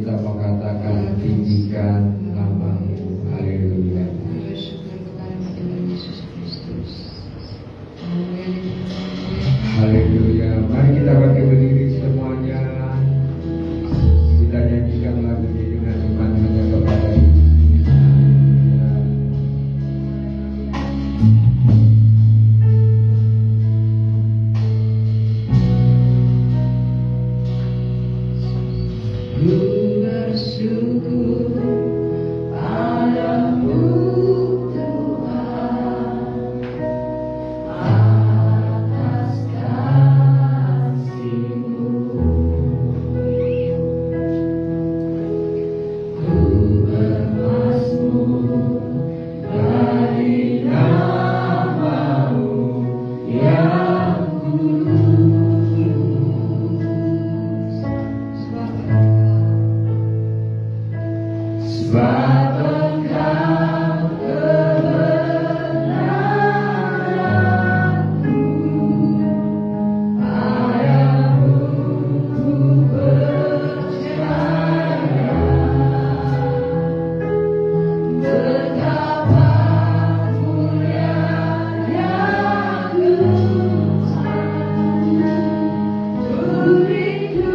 kita mau katakan tinggikan nama-Mu. Haleluya. Haleluya. Mari kita bangkit berdiri semuanya. Kita nyanyikan lagu ini dengan iman hanya kepada Dia. Ku bersyukur padamu Tuhan atas kasih-Mu. Ku bermazmur dari nama-Mu yang kudus. Sebab Engkau kebenaranku, padamu ku percaya. Betapa mulianya Tuhan, beriku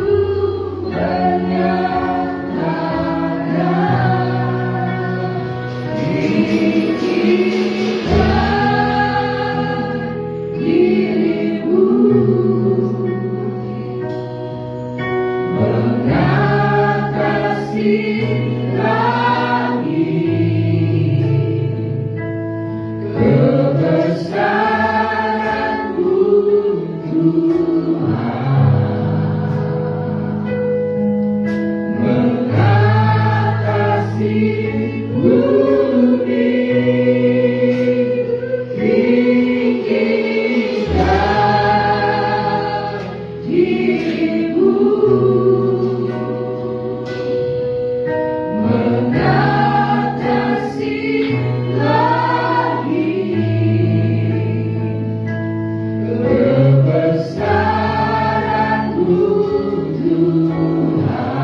kebesaran-Mu Tuhan, mengatasi budi, tinggikan diri-Mu, mengatasi kebesaran-Mu Tuhan,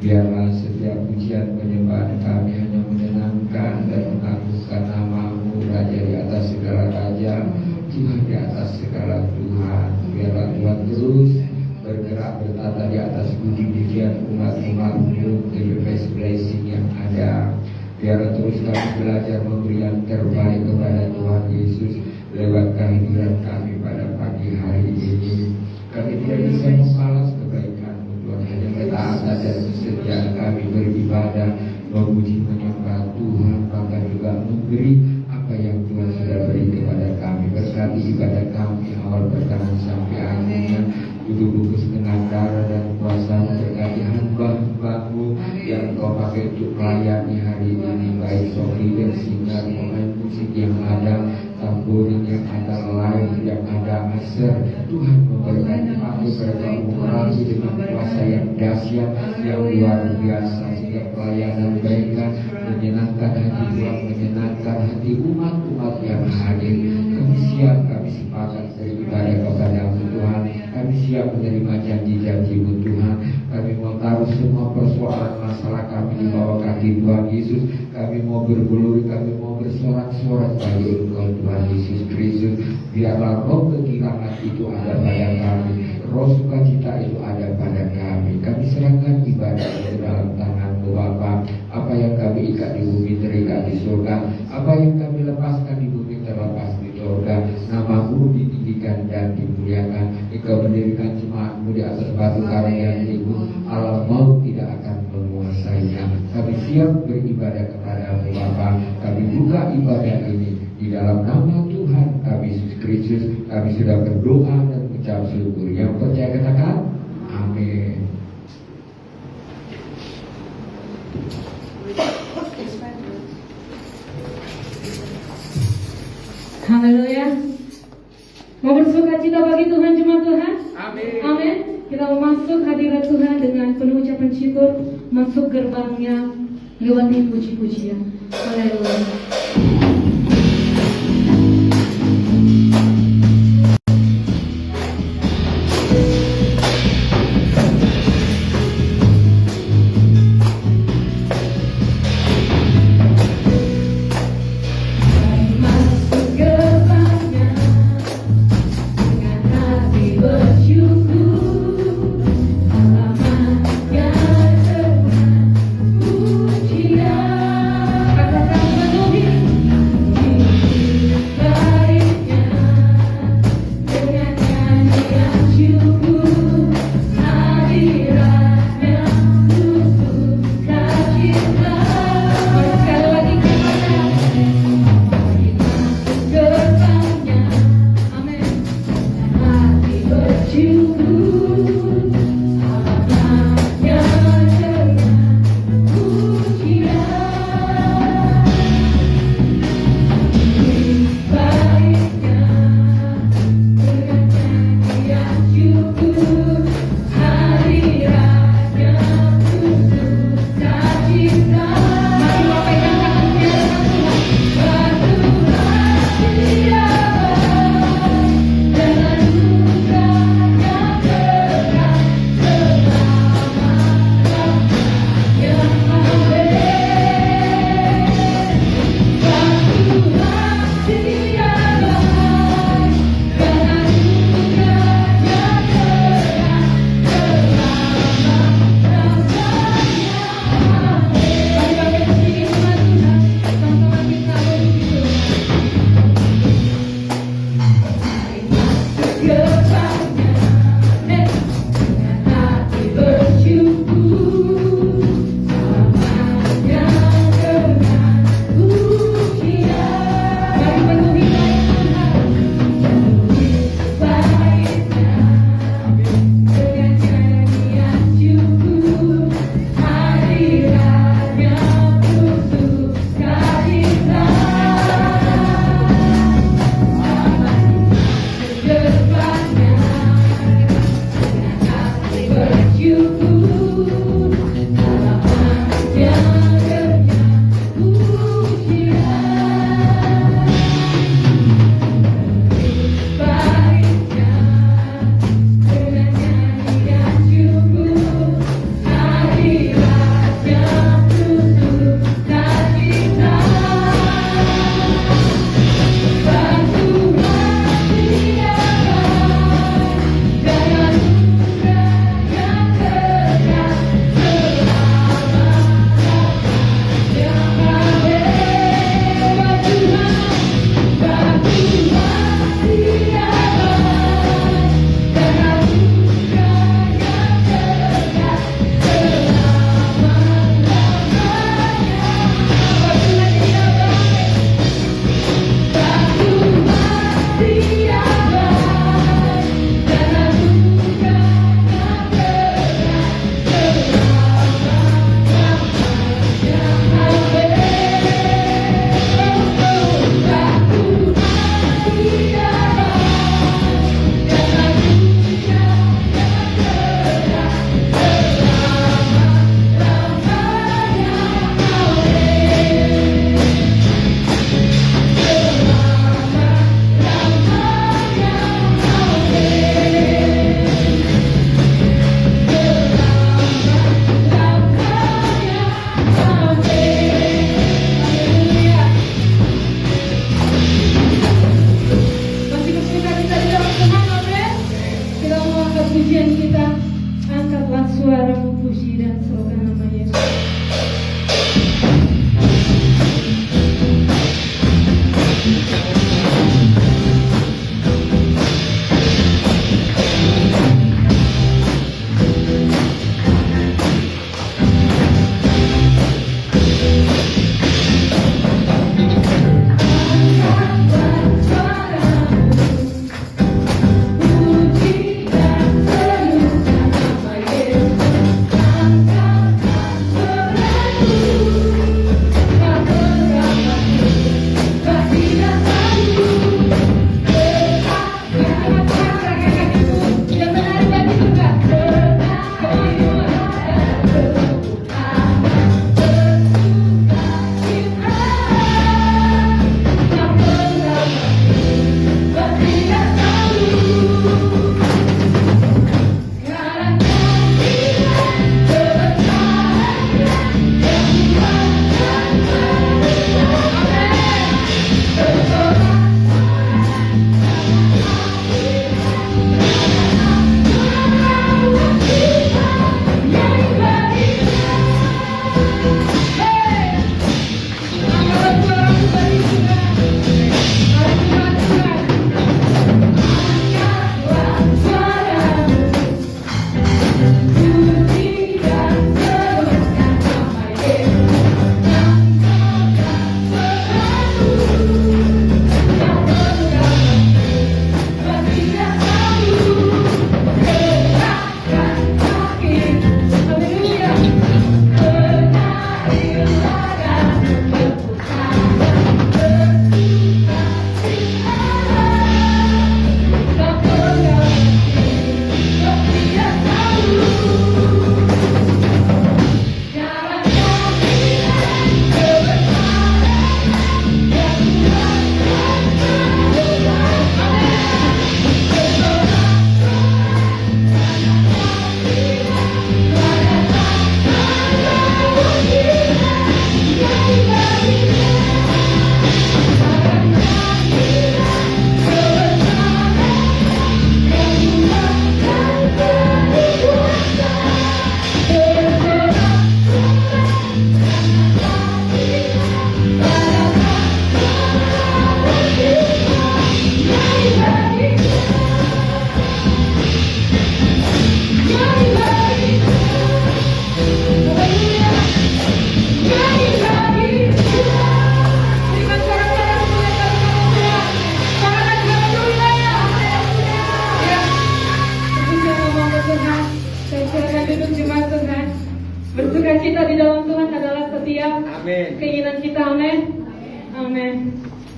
Biarlah setiap pujian penyembahan kami hanya menyenangkan dan mengagungkan nama-Mu, Raja di atas segala raja, Tuhan di atas segala Tuhan. Biarlah Tuhan terus bergerak bertata di atas budi-budian umat-umat-Mu, the best blessing yang ada. Biarlah terus kami belajar memberi yang terbaik kepada Tuhan Yesus lewat kehadiran kami pada pagi hari ini. Kami tidak bisa membalas kebaikan-Mu, Tuhan, hanya ketaatan dan kesetiaan kami beribadah, memuji, menyembah Tuhan, bahkan juga memberi apa yang Tuhan sudah beri kepada kami. Berkati ibadah kami awal pertengahan sampai akhirnya, buku-buku setengah darah dan kuasa. Berkati hamba-hamba-Mu yang Kau pakai untuk melayani hari ini, baik soli dan singer, pemain musik yang ada, tamburin yang ada, live yang ada, aser. Tuhan memberkati kami, mereka mengurangi dengan kuasa yang dahsyat, yang luar biasa, sehingga pelayanan mereka menyenangkan hati Tuhan, menyenangkan hati umat-umat yang hadir. Kami siap, kami sepakat beribadah kepada-Mu Tuhan. Kami siap menerima janji-janji-Mu Tuhan. Kami mau taruh semua persoalan masalah kami di bawah kaki Tuhan Yesus. Kami mau bergeluri, kami mau bersorak-sorak bagi Engkau Tuhan Yesus Kristus. Biarlah roh kegirangan itu ada pada kami, roh sukacita itu ada pada kami. Kami serahkan ibadah itu dalam tangan-Mu Bapa. Apa yang kami ikat di bumi terikat di surga, apa yang kami lepaskan di bumi terlepas di surga. Nama-Mu ditinggikan dan dimuliakan. Engkau mendirikan jemaat-Mu di atas batu karang yang teguh. Alam maut tidak akan menguasainya. Kami siap beribadah kepada-Mu Bapa. Kami buka ibadah ini di dalam nama Tuhan kami Yesus Kristus. Kami sudah berdoa dan ucap syukur. Yang percaya katakan amin. Haleluya. Mau bersuka cita bagi Tuhan, jemaat Tuhan? Amin. Amin. Kita mau masuk hadirat Tuhan dengan penuh ucapan syukur, masuk gerbangnya lewat puji-pujian. Haleluya.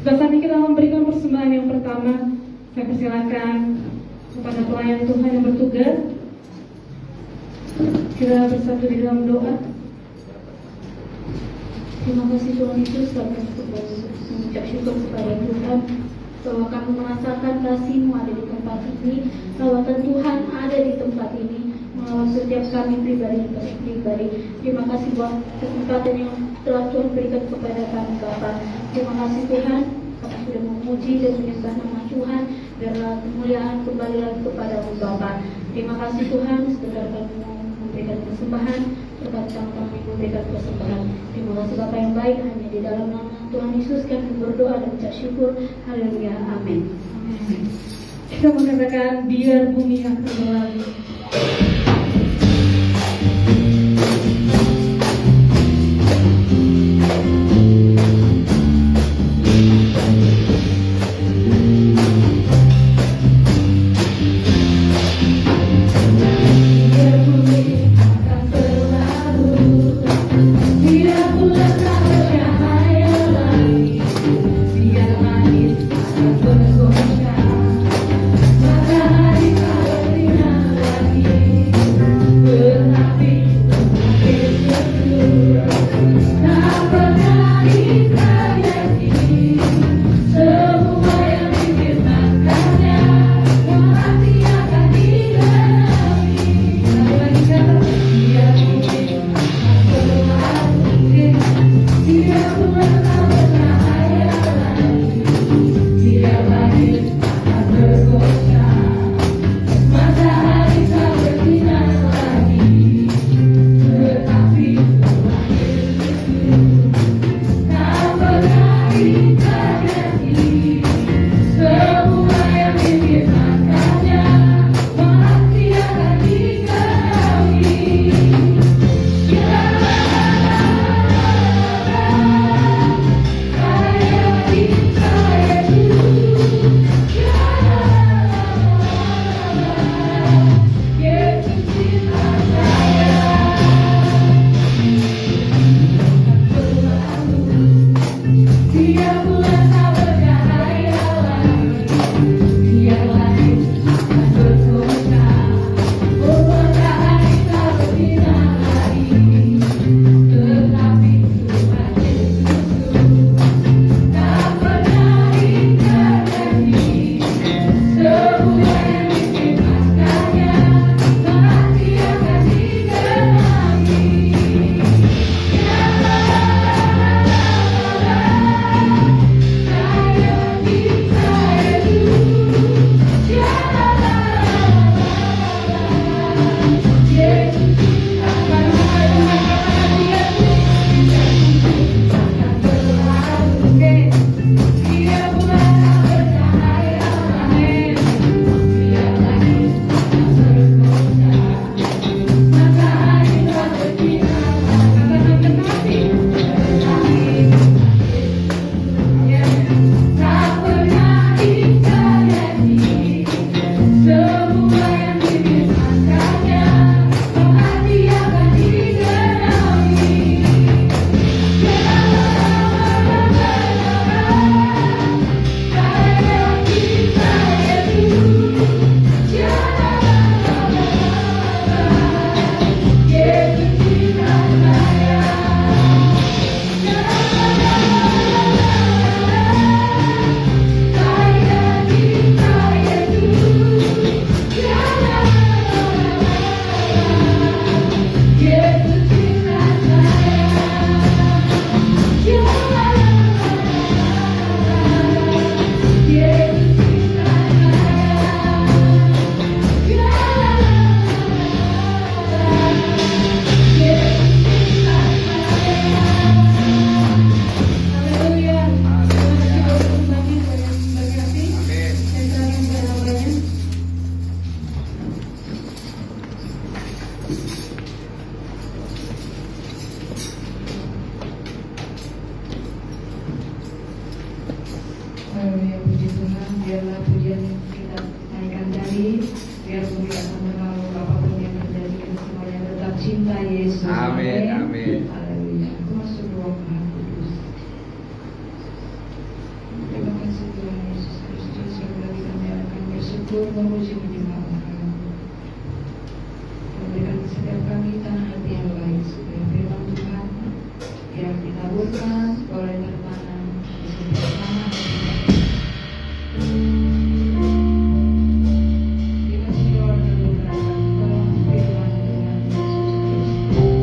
Setelah kita memberikan persembahan yang pertama, saya persilakan kepada pelayan Tuhan yang bertugas. Kita bersatu di dalam doa. Terima kasih Tuhan Yesus, kami mengucap syukur kepada Tuhan bahwa kami merasakan kasih-Mu ada di tempat ini, lawatan Tuhan ada di tempat ini, mengawal setiap kami pribadi. Terima kasih buat kesempatan yang telah Tuhan berikan kepada kami Bapa. Terima kasih Tuhan, kami sudah memuji dan menyembah nama Tuhan, biarlah kemuliaan kembali lagi kepada-Mu Bapa. Terima kasih Tuhan, sekedar kami memberikan persembahan, terkadang kami memberikan persembahan. Terima kasih Bapa yang baik, hanya di dalam nama Tuhan Yesus kami berdoa dan ucap syukur. Haleluya, amin. Kita mengatakan biar bumi yang berlalu. Haleluya, puji Tuhan. Biarlah pujian kita naikkan dari, biar bumi akan menaruh apapun yang terjadi, kita semuanya tetap cinta Yesus. Amin, amin. Haleluya. Masuk ruang Maha Kudus. bersyukur, memuji, menyembah Engkau. Berikan setiap kami tanah hati yang baik, supaya firman Tuhan yang ditaburkan oleh tertanam di setiap tanah hati kami. Dikasih doa dan berkata dalam firman Tuhan Yesus Kristus.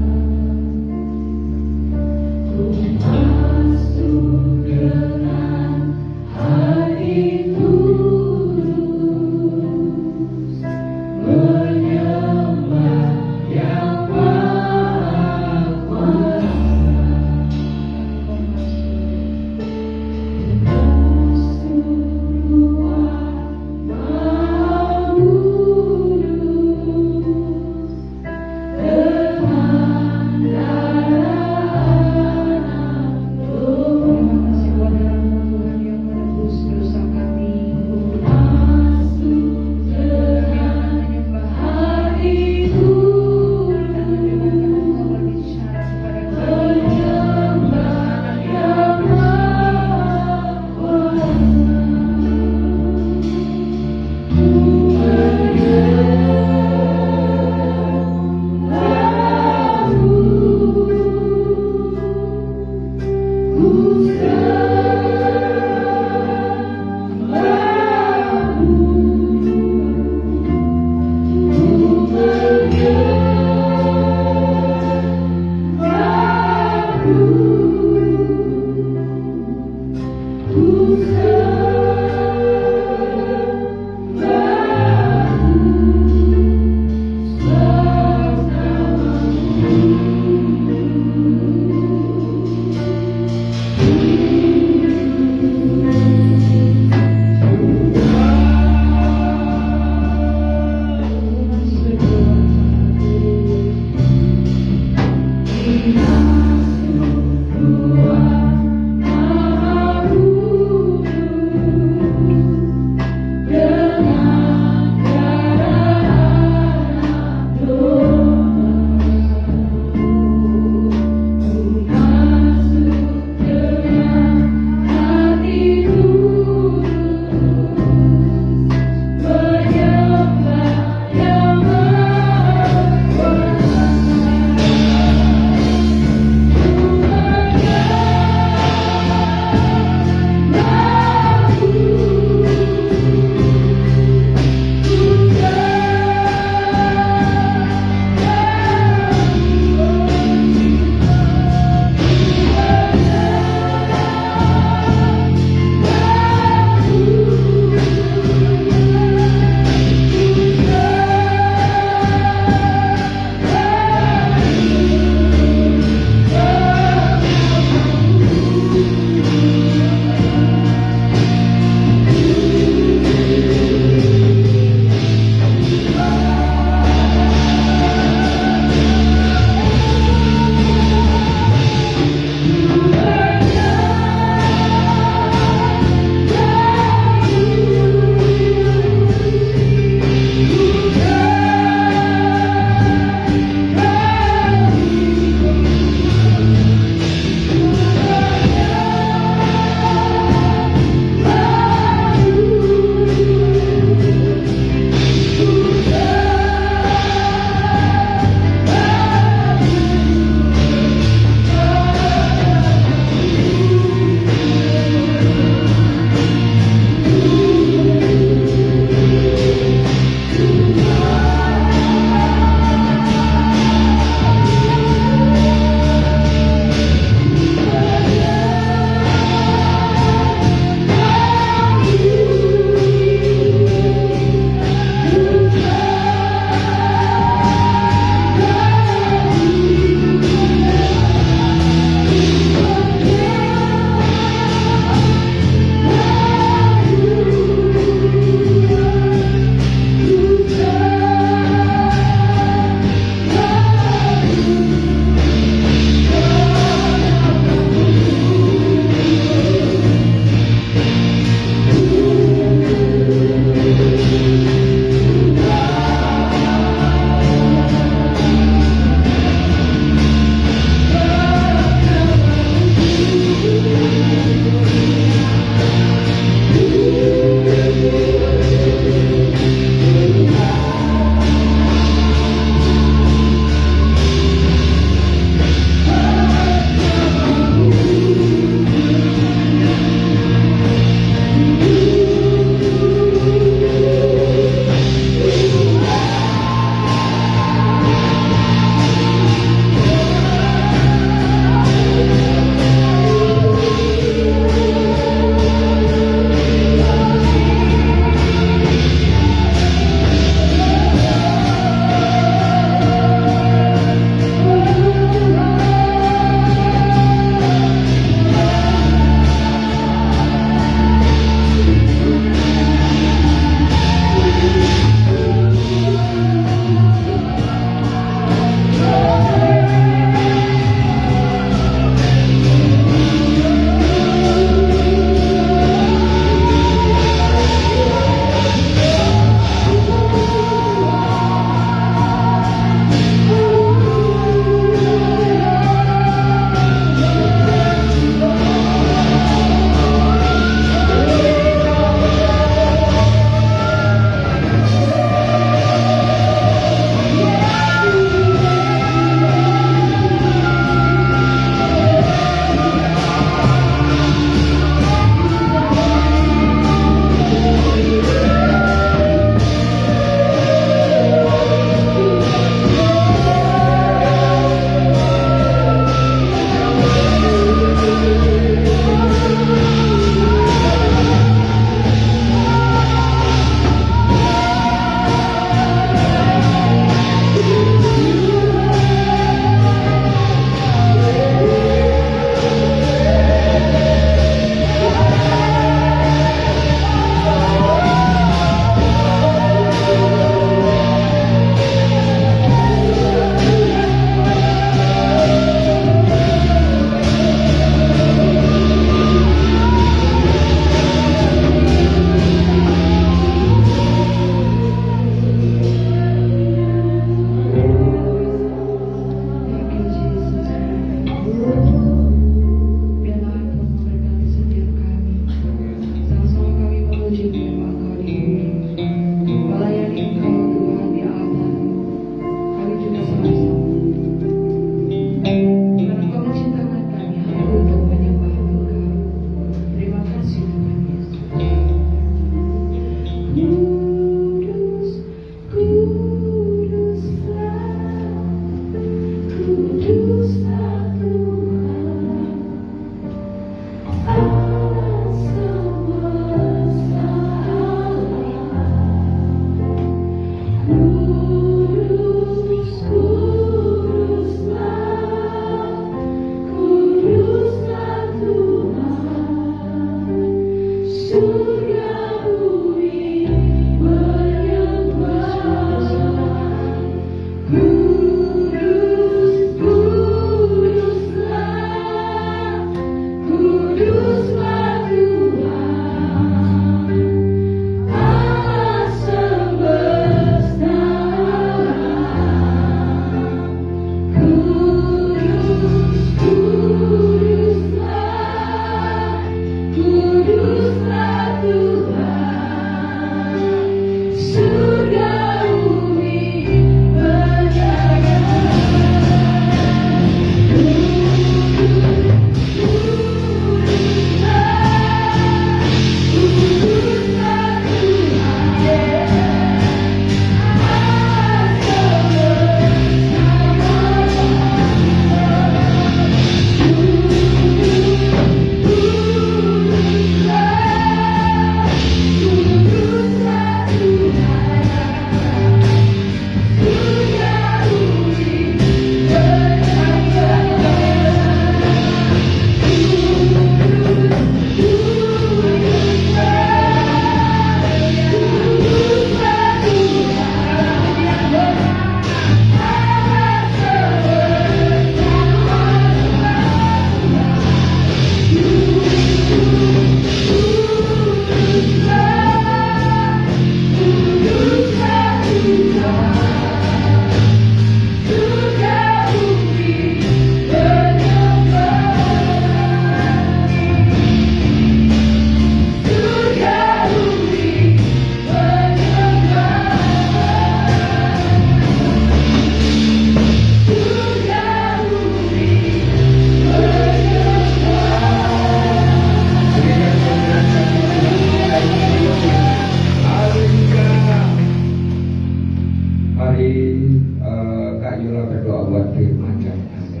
buat firman yang ada.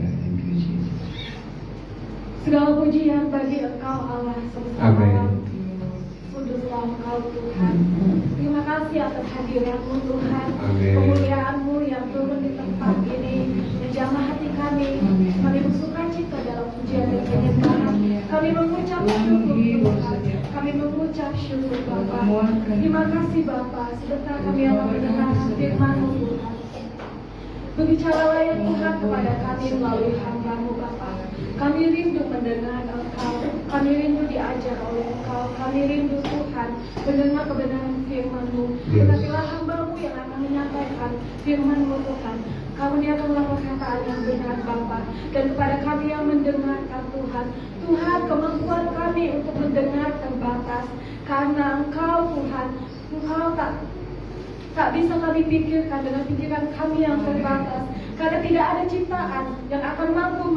Segala pujian bagi Engkau Allah semesta Amin. alam. Kuduslah Engkau Tuhan. Terima kasih atas hadirat-Mu Tuhan. Amin. Kemuliaan-Mu yang turun di tempat ini menjamah hati kami. Kami bersuka cita dalam pujian dan penyembahan. Kami mengucap syukur Tuhan. Kami mengucap syukur Bapa. Terima kasih Bapa. Sebentar kami akan mendengar firman-Mu Tuhan. Berbicaralah ya Tuhan kepada kami melalui hamba-Mu Bapa. Kami rindu mendengar Engkau. Kami rindu diajar oleh Engkau. Kami rindu Tuhan mendengar kebenaran firman-Mu. Tetapilah hamba-Mu yang akan menyampaikan firman-Mu Tuhan. Karuniakanlah perkataan yang benar Bapa. Dan kepada kami yang mendengarkan Tuhan, Tuhan, kemampuan kami untuk mendengar terbatas. Karena Engkau Tuhan, Engkau tak bisa kami pikirkan dengan pikiran kami yang terbatas. Karena tidak ada ciptaan yang akan mampu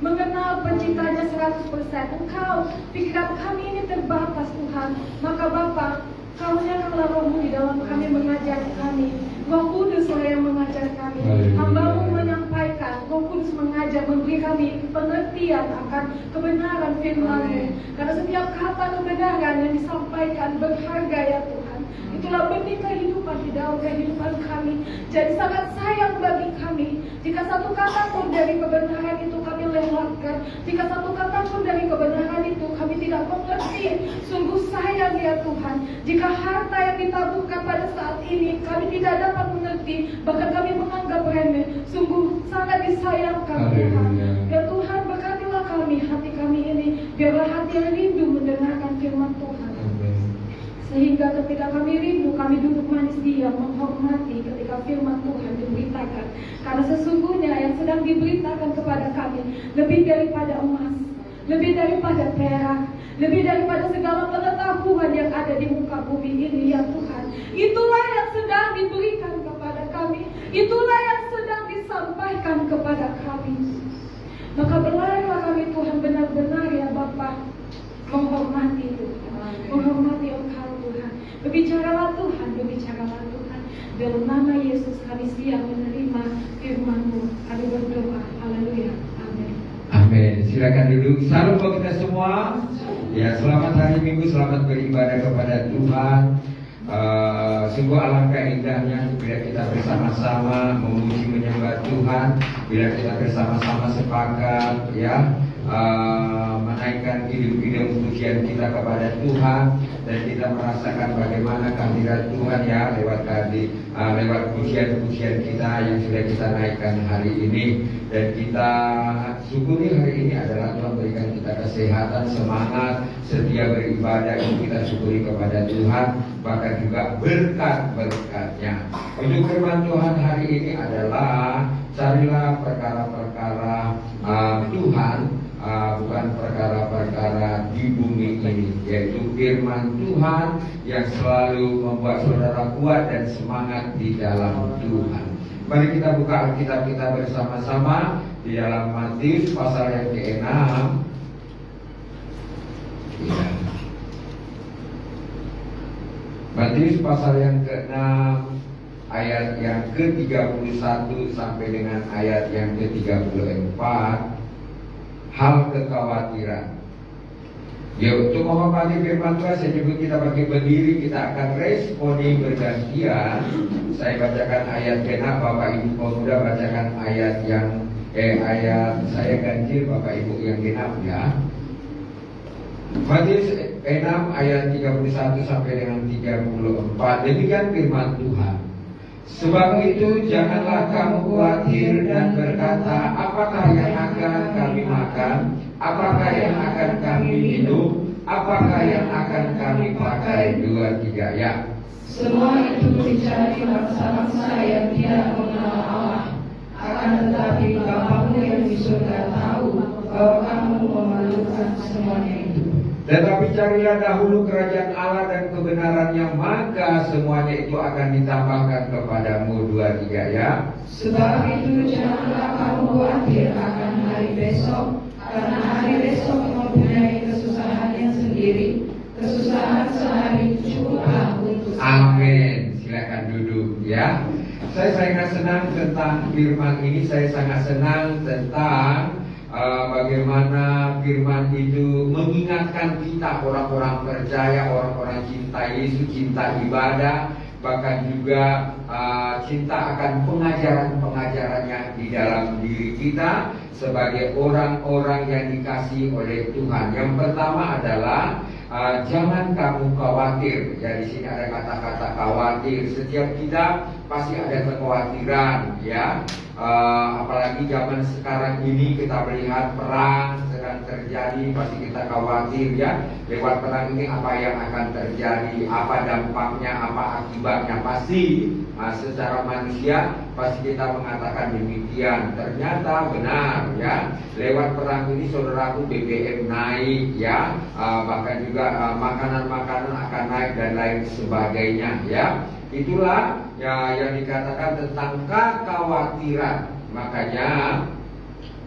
mengenal penciptanya 100%. Engkau, pikiran kami ini terbatas Tuhan. Maka Bapa, karuniakanlah Roh-Mu di dalam kami, mengajar kami. Roh Kuduslah yang mengajar kami. Hamba-Mu menyampaikan, Roh Kudus mengajar, memberi kami pengertian akan kebenaran firman-Mu. Karena setiap kata kebenaran yang disampaikan berharga ya Tuhan. Itulah benih kehidupan di dalam kehidupan kami. Jadi sangat sayang bagi kami jika satu kata pun dari kebenaran itu kami lewatkan. Jika satu kata pun dari kebenaran itu kami tidak mengerti. Sungguh sayang ya Tuhan. Jika harta yang ditaburkan pada saat ini kami tidak dapat mengerti, bahkan kami menganggap remeh. Sungguh sangat disayangkan Tuhan. Ya Tuhan, berkatilah kami, hati kami ini. Biarlah hati yang rindu mendengarkan firman Tuhan. Sehingga ketika kami rindu, kami duduk manis diam menghormati ketika firman Tuhan diberitakan. Karena sesungguhnya yang sedang diberitakan kepada kami lebih daripada emas, lebih daripada perak, lebih daripada segala pengetahuan yang ada di muka bumi ini ya Tuhan. Itulah yang sedang diberikan kepada kami. Itulah yang sedang disampaikan kepada kami. Maka berlarilah kami Tuhan benar-benar ya Bapa, menghormati Tuhan, menghormati Engkau Tuhan. Berbicaralah Tuhan, berbicaralah Tuhan. Dalam nama Yesus kami siap menerima firman-Mu. Kami berdoa. Haleluya. Amin. Amin. Silakan duduk. Salam buat kita semua. Ya, selamat hari Minggu, selamat beribadah kepada Tuhan. Sungguh alangkah indahnya bila kita bersama-sama memuji menyembah Tuhan, bila kita bersama-sama sepakat ya menaikkan hidup-hidup pujian kita kepada Tuhan, dan kita merasakan bagaimana kehadiran Tuhan ya lewat pujian-pujian kita yang sudah kita naikkan hari ini. Dan kita syukuri hari ini adalah Tuhan berikan kita kesehatan, semangat, setia beribadah. Itu kita syukuri kepada Tuhan, bahkan juga berkat-berkatnya. Untuk firman Tuhan hari ini adalah carilah perkara-perkara Tuhan, bukan perkara-perkara di bumi ini, yaitu firman Tuhan yang selalu membuat saudara kuat dan semangat di dalam Tuhan. Mari kita buka Alkitab kita bersama-sama di dalam Matius pasal yang ke-6. Ya. Matius pasal yang ke-6 ayat yang ke-31 sampai dengan ayat yang ke-34. Hal kekhawatiran. Ya, untuk menghormati firman Tuhan, saya nyebut kita pakai berdiri, kita akan responi bergantian. Saya bacakan ayat genap, Bapak Ibu pemuda bacakan ayat yang ayat saya ganjil, Bapak Ibu yang genap ya. Matius 6 ayat 31 sampai dengan 34. Demikian firman Tuhan. Sebab itu janganlah kamu khawatir dan berkata, apakah yang akan kami makan, apakah yang akan kami minum, apakah yang akan kami pakai. 2, 3 ya. Semua itu dicari bangsa-bangsa yang tidak mengenal Allah. Akan tetapi Bapamu yang di surga tahu bahwa kamu memerlukan semuanya itu. Tetapi carilah dahulu kerajaan Allah dan kebenarannya, maka semuanya itu akan ditambahkan kepadamu. 2, 3 ya. Sebab itu janganlah kamu khawatir akan hari besok, karena hari besok mempunyai kesusahannya sendiri. Kesusahan sehari cukuplah untuk Amin. Silakan duduk ya. Saya sangat senang tentang firman ini. Saya sangat senang tentang bagaimana firman itu mengingatkan kita, orang-orang percaya, orang-orang cinta Yesus, cinta ibadah, bahkan juga cinta akan pengajaran-pengajarannya di dalam diri kita sebagai orang-orang yang dikasihi oleh Tuhan. Yang pertama adalah jangan kamu khawatir. Ya, di sini ada kata-kata khawatir. Setiap kita pasti ada kekhawatiran, ya. Apalagi zaman sekarang ini kita melihat perang sedang terjadi, pasti kita khawatir, ya. Lewat perang ini apa yang akan terjadi, apa dampaknya, apa akibatnya. Pasti secara manusia pasti kita mengatakan demikian. Ternyata benar, ya. Lewat perang ini saudaraku BBM naik, ya. Bahkan juga makanan-makanan akan naik dan lain sebagainya, ya. Itulah ya yang dikatakan tentang kekhawatiran. Makanya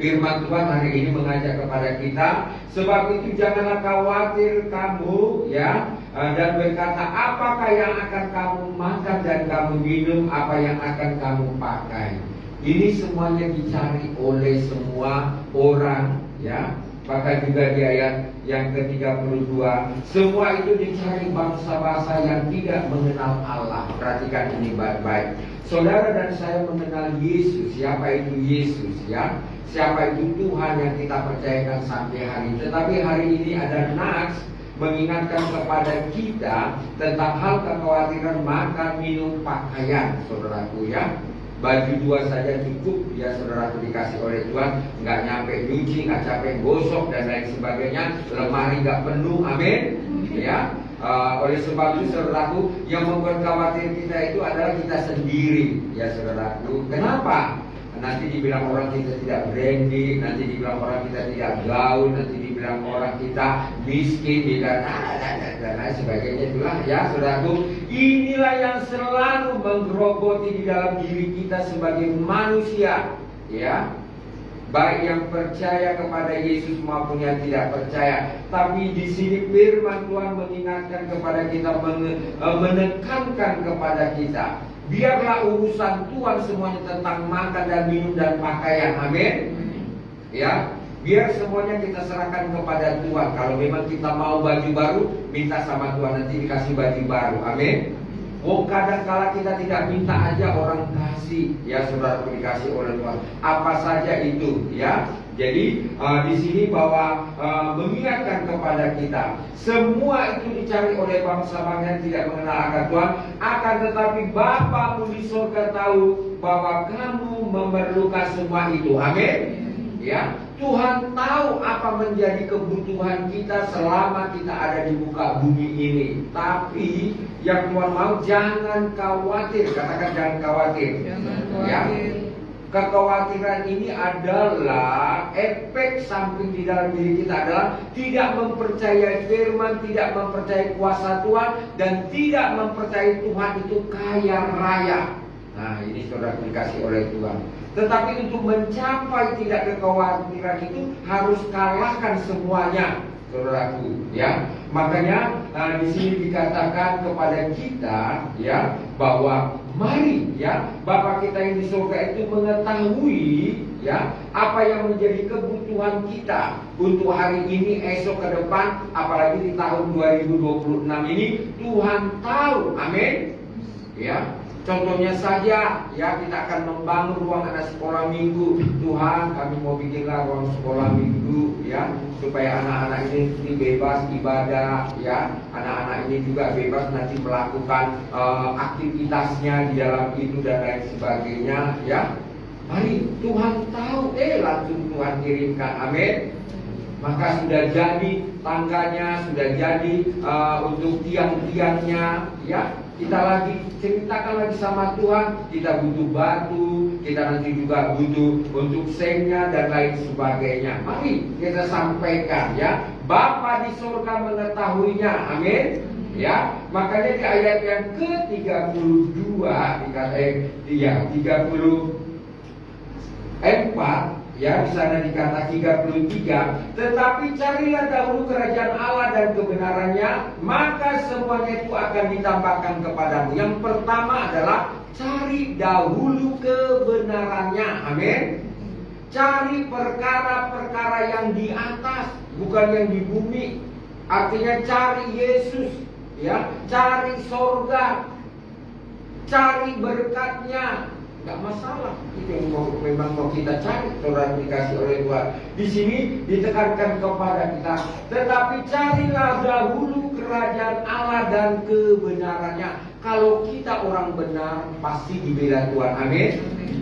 firman Tuhan hari ini mengajak kepada kita, sebab itu janganlah khawatir kamu, ya, dan berkata apakah yang akan kamu makan dan kamu minum, apa yang akan kamu pakai. Ini semuanya dicari oleh semua orang, ya. Bahkan juga di ayat yang ke-32, semua itu dicari bangsa-bangsa yang tidak mengenal Allah. Perhatikan ini baik-baik. Saudara dan saya mengenal Yesus. Siapa itu Yesus, ya? Siapa itu Tuhan yang kita percayakan sampai hari ini. Tetapi hari ini ada nats mengingatkan kepada kita tentang hal kekhawatiran makan, minum, pakaian, saudaraku, ya. Baju dua saja cukup, ya saudaraku, dikasih oleh Tuhan. Nggak nyampe nyuci, nggak capek gosok dan lain sebagainya. Lemari nggak penuh, amin, ya. Oleh sebab itu saudaraku, yang membuat khawatir kita itu adalah kita sendiri, ya saudaraku. Kenapa? Nanti dibilang orang kita tidak branding, nanti dibilang orang kita tidak gaul, nanti dibilang orang kita miskin, dan lain sebagainya. Itulah, ya saudaraku, inilah yang selalu menggerogoti di dalam diri kita sebagai manusia, ya. Baik yang percaya kepada Yesus maupun yang tidak percaya. Tapi di sini firman Tuhan mengingatkan kepada kita, menekankan kepada kita, biarlah urusan Tuhan semuanya tentang makan dan minum dan pakaian, amin. Ya, biar semuanya kita serahkan kepada Tuhan. Kalau memang kita mau baju baru, minta sama Tuhan, nanti dikasih baju baru, amin. Kadang kala kita tidak minta aja orang kasih, ya saudara, dikasih oleh Tuhan. Apa saja itu, ya. Jadi di sini bahwa mengingatkan kepada kita, semua itu dicari oleh bangsa-bangsa yang tidak mengenal akan Tuhan. Akan tetapi Bapamu di surga tahu bahwa kamu memerlukan semua itu, amin. Ya, Tuhan tahu apa menjadi kebutuhan kita selama kita ada di muka bumi ini. Tapi yang Tuhan mau, jangan khawatir. Katakan jangan khawatir. Jangan Ya. khawatir. Kekhawatiran ini adalah efek samping di dalam diri kita adalah tidak mempercayai firman, tidak mempercayai kuasa Tuhan, dan tidak mempercayai Tuhan itu kaya raya. Nah, ini saudara dikasih oleh Tuhan. Tetapi untuk mencapai tidak kekhawatiran itu harus kalahkan semuanya, saudaraku, ya. Makanya di sini dikatakan kepada kita, ya, bahwa mari, ya, Bapa kita yang di surga itu mengetahui, ya, apa yang menjadi kebutuhan kita untuk hari ini, esok, ke depan, apalagi di tahun 2026 ini. Tuhan tahu, amin, ya. Contohnya saja, ya, kita akan membangun ruang anak sekolah minggu. Tuhan, kami mau bikinlah ruang sekolah minggu, ya, supaya anak-anak ini bebas ibadah, ya. Anak-anak ini juga bebas nanti melakukan aktivitasnya di dalam itu dan lain sebagainya, ya. Mari, Tuhan tahu, langsung Tuhan kirimkan, amin. Maka sudah jadi tangganya, sudah jadi untuk tiang-tiangnya, ya. Kita lagi ceritakan lagi sama Tuhan, kita butuh batu, kita nanti juga butuh untuk sengnya dan lain sebagainya. Mari kita sampaikan, ya. Bapa di surga mengetahuinya, amin. Ya, makanya di ayat yang ke-32 34, ya, di sana dikata 33, tetapi carilah dahulu kerajaan Allah dan kebenarannya, maka semuanya itu akan ditambahkan kepadamu. Yang pertama adalah Cari dahulu kebenarannya. Amin. Cari perkara-perkara yang di atas, bukan yang di bumi. Artinya cari Yesus, ya, cari sorga, cari berkatnya. Nggak masalah, itu yang memang mau kita cari, saudara, dikasih oleh Tuhan. Di sini ditekankan kepada kita, tetapi carilah dahulu kerajaan Allah dan kebenarannya. Kalau kita orang benar, pasti dibela Tuhan. Amin.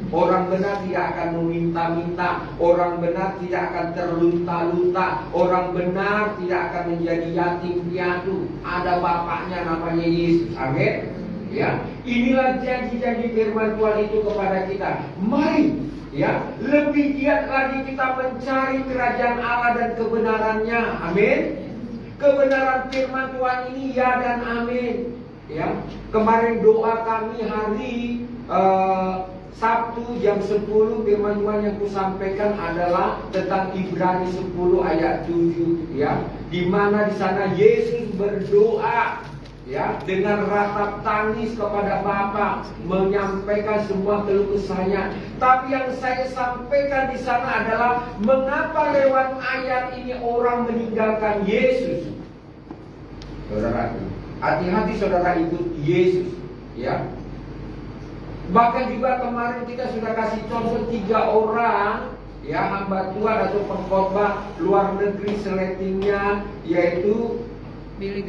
Orang benar tidak akan meminta-minta, orang benar tidak akan terlunta-lunta, orang benar tidak akan menjadi yatim piatu. Ada bapaknya namanya Yesus. Amin. Ya, inilah janji-janji firman Tuhan itu kepada kita. Mari, ya, lebih giat lagi kita mencari kerajaan Allah dan kebenarannya. Amin. Kebenaran firman Tuhan ini ya dan amin. Ya, kemarin doa kami hari Sabtu jam 10, firman Tuhan yang kusampaikan adalah tentang Ibrani 10 ayat 7, ya, di mana di sana Yesus berdoa, ya, dengan ratap tangis kepada Bapa, menyampaikan semua keluh kesahnya. Tapi yang saya sampaikan di sana adalah mengapa lewat ayat ini orang meninggalkan Yesus. Saudara, hati-hati saudara ikut Yesus, ya. Bahkan juga kemarin kita sudah kasih contoh 3 orang, ya, hamba Tuhan atau pengkhotbah luar negeri seletingnya, yaitu Billy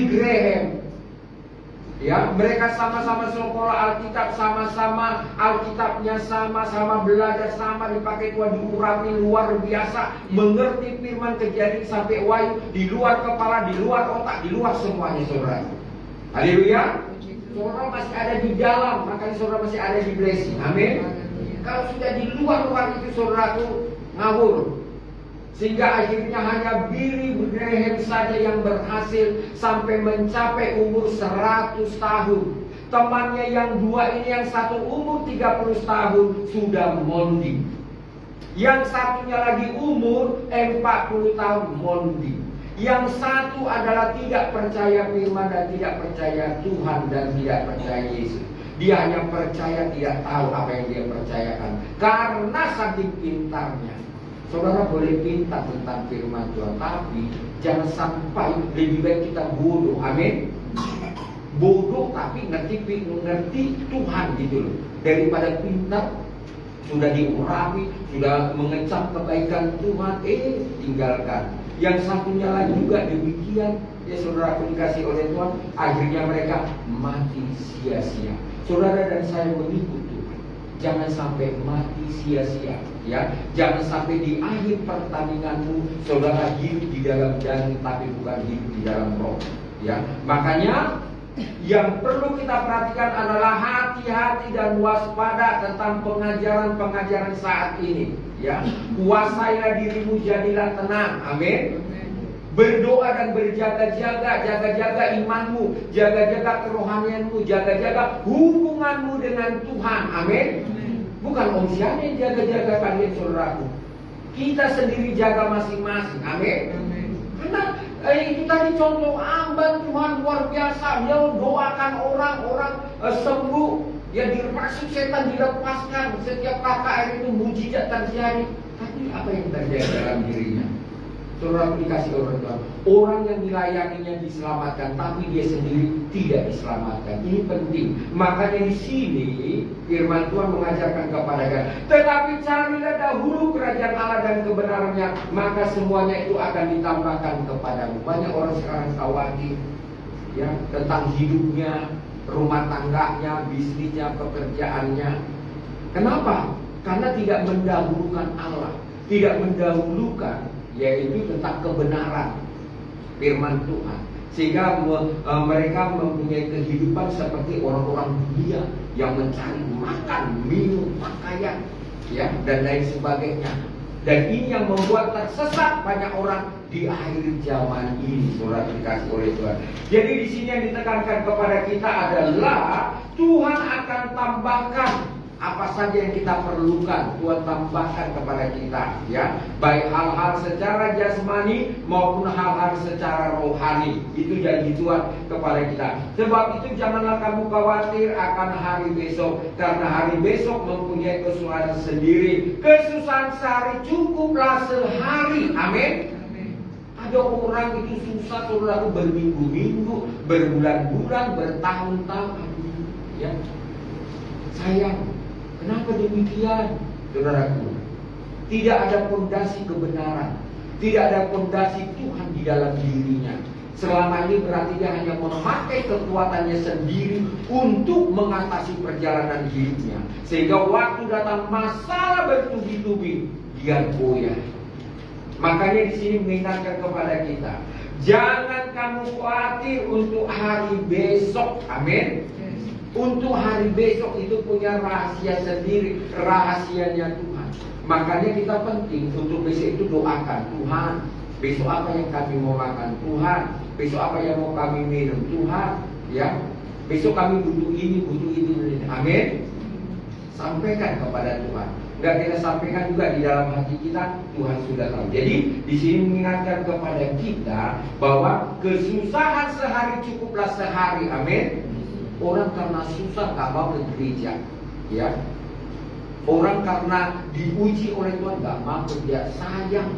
Graham. Ya, mereka sama-sama sekolah Alkitab, sama-sama Alkitabnya sama-sama belajar sama, dipakai Tuhan, diurapi luar biasa, mengerti firman Kejadian sampai Wahyu, di luar kepala, di luar otak, di luar semuanya, saudara. Haleluya. Saudara masih ada di dalam, makanya saudara masih ada di blessing. Amin. Kalau sudah di luar itu, saudaraku, ngawur. Sehingga akhirnya hanya Billy Graham saja yang berhasil sampai mencapai umur 100 tahun. Temannya yang 2 ini, yang satu umur 30 tahun sudah mondi. Yang satunya lagi umur 40 tahun mondi. Yang satu adalah tidak percaya firman dan tidak percaya Tuhan dan tidak percaya Yesus. Dia hanya percaya, tidak tahu apa yang dia percayakan karena saking pintarnya. Saudara boleh pintar tentang firman Tuhan, tapi jangan sampai lebih baik kita bodoh. Amin. Bodoh tapi ngerti Tuhan gitu loh, daripada pintar sudah diurapi, sudah mengecap kebaikan Tuhan, tinggalkan. Yang satunya lagi juga demikian, ya saudara, dikasih oleh Tuhan, akhirnya mereka mati sia-sia. Saudara dan saya mengikut Tuhan, jangan sampai mati sia-sia, ya. Jangan sampai di akhir pertandinganmu saudara hidup di dalam daging tapi bukan hidup di dalam roh, ya. Makanya yang perlu kita perhatikan adalah hati-hati dan waspada tentang pengajaran-pengajaran saat ini, ya. Kuasailah dirimu, jadilah tenang. Amin. Berdoa dan berjaga-jaga, jaga-jaga imanmu, jaga-jaga kerohanianmu, jaga-jaga hubunganmu dengan Tuhan. Amin. Bukan Om Sian yang jaga-jaga kalian, saudaraku. Kita sendiri jaga masing-masing. Amin. Karena itu tadi contoh hamba Tuhan luar biasa. Dia doakan orang-orang sembuh. Ya, dirasuk setan dilepaskan. Setiap KKR itu mujizat terjadi. Tapi apa yang terjadi dalam dirinya? Saudara dikasih orang Tuhan, orang yang dilayaninya diselamatkan, tapi dia sendiri tidak diselamatkan. Ini penting. Makanya di sini firman Tuhan mengajarkan kepada kita, tetapi carilah dahulu kerajaan Allah dan kebenarannya, maka semuanya itu akan ditambahkan kepadamu. Banyak orang sekarang khawatir, ya, tentang hidupnya, rumah tangganya, bisnisnya, pekerjaannya. Kenapa? Karena tidak mendahulukan Allah, tidak mendahulukan, yaitu tentang kebenaran firman Tuhan. Sehingga mereka mempunyai kehidupan seperti orang-orang dunia yang mencari makan, minum, pakaian, ya, dan lain sebagainya. Dan ini yang membuat tersesat banyak orang di akhir zaman ini, saudara dikasih oleh Tuhan. Jadi di sini yang ditekankan kepada kita adalah Tuhan akan tambahkan apa saja yang kita perlukan, Tuhan tambahkan kepada kita, ya. Baik hal-hal secara jasmani maupun hal-hal secara rohani. Itu janji Tuhan kepada kita. Sebab itu janganlah kamu khawatir akan hari besok, karena hari besok mempunyai kesusahan sendiri. Kesusahan sehari cukuplah sehari. Amin. Ada orang itu susah, saudaraku, berminggu-minggu, berbulan-bulan, bertahun-tahun, ya. Sayang, kenapa demikian, saudaraku? Tidak ada fondasi kebenaran, tidak ada fondasi Tuhan di dalam dirinya. Selama ini berarti dia hanya memakai kekuatannya sendiri untuk mengatasi perjalanan hidupnya, sehingga waktu datang masalah bertubi-tubi, dia goyah. Makanya di sini mengingatkan kepada kita, jangan kamu khawatir untuk hari besok. Amin. Untuk hari besok itu punya rahasia sendiri, rahasianya Tuhan. Makanya kita penting untuk besok itu doakan, Tuhan, besok apa yang kami mau makan, Tuhan, besok apa yang mau kami minum, Tuhan, ya. Besok kami butuh ini, butuh ini. Amin. Sampaikan kepada Tuhan. Enggak kita sampaikan juga di dalam hati kita, Tuhan sudah tahu. Jadi di sini mengingatkan kepada kita bahwa kesusahan sehari cukuplah sehari. Amin. Orang karena susah gak mau ke gereja, ya. Orang karena diuji oleh Tuhan gak mau kerja, sayang,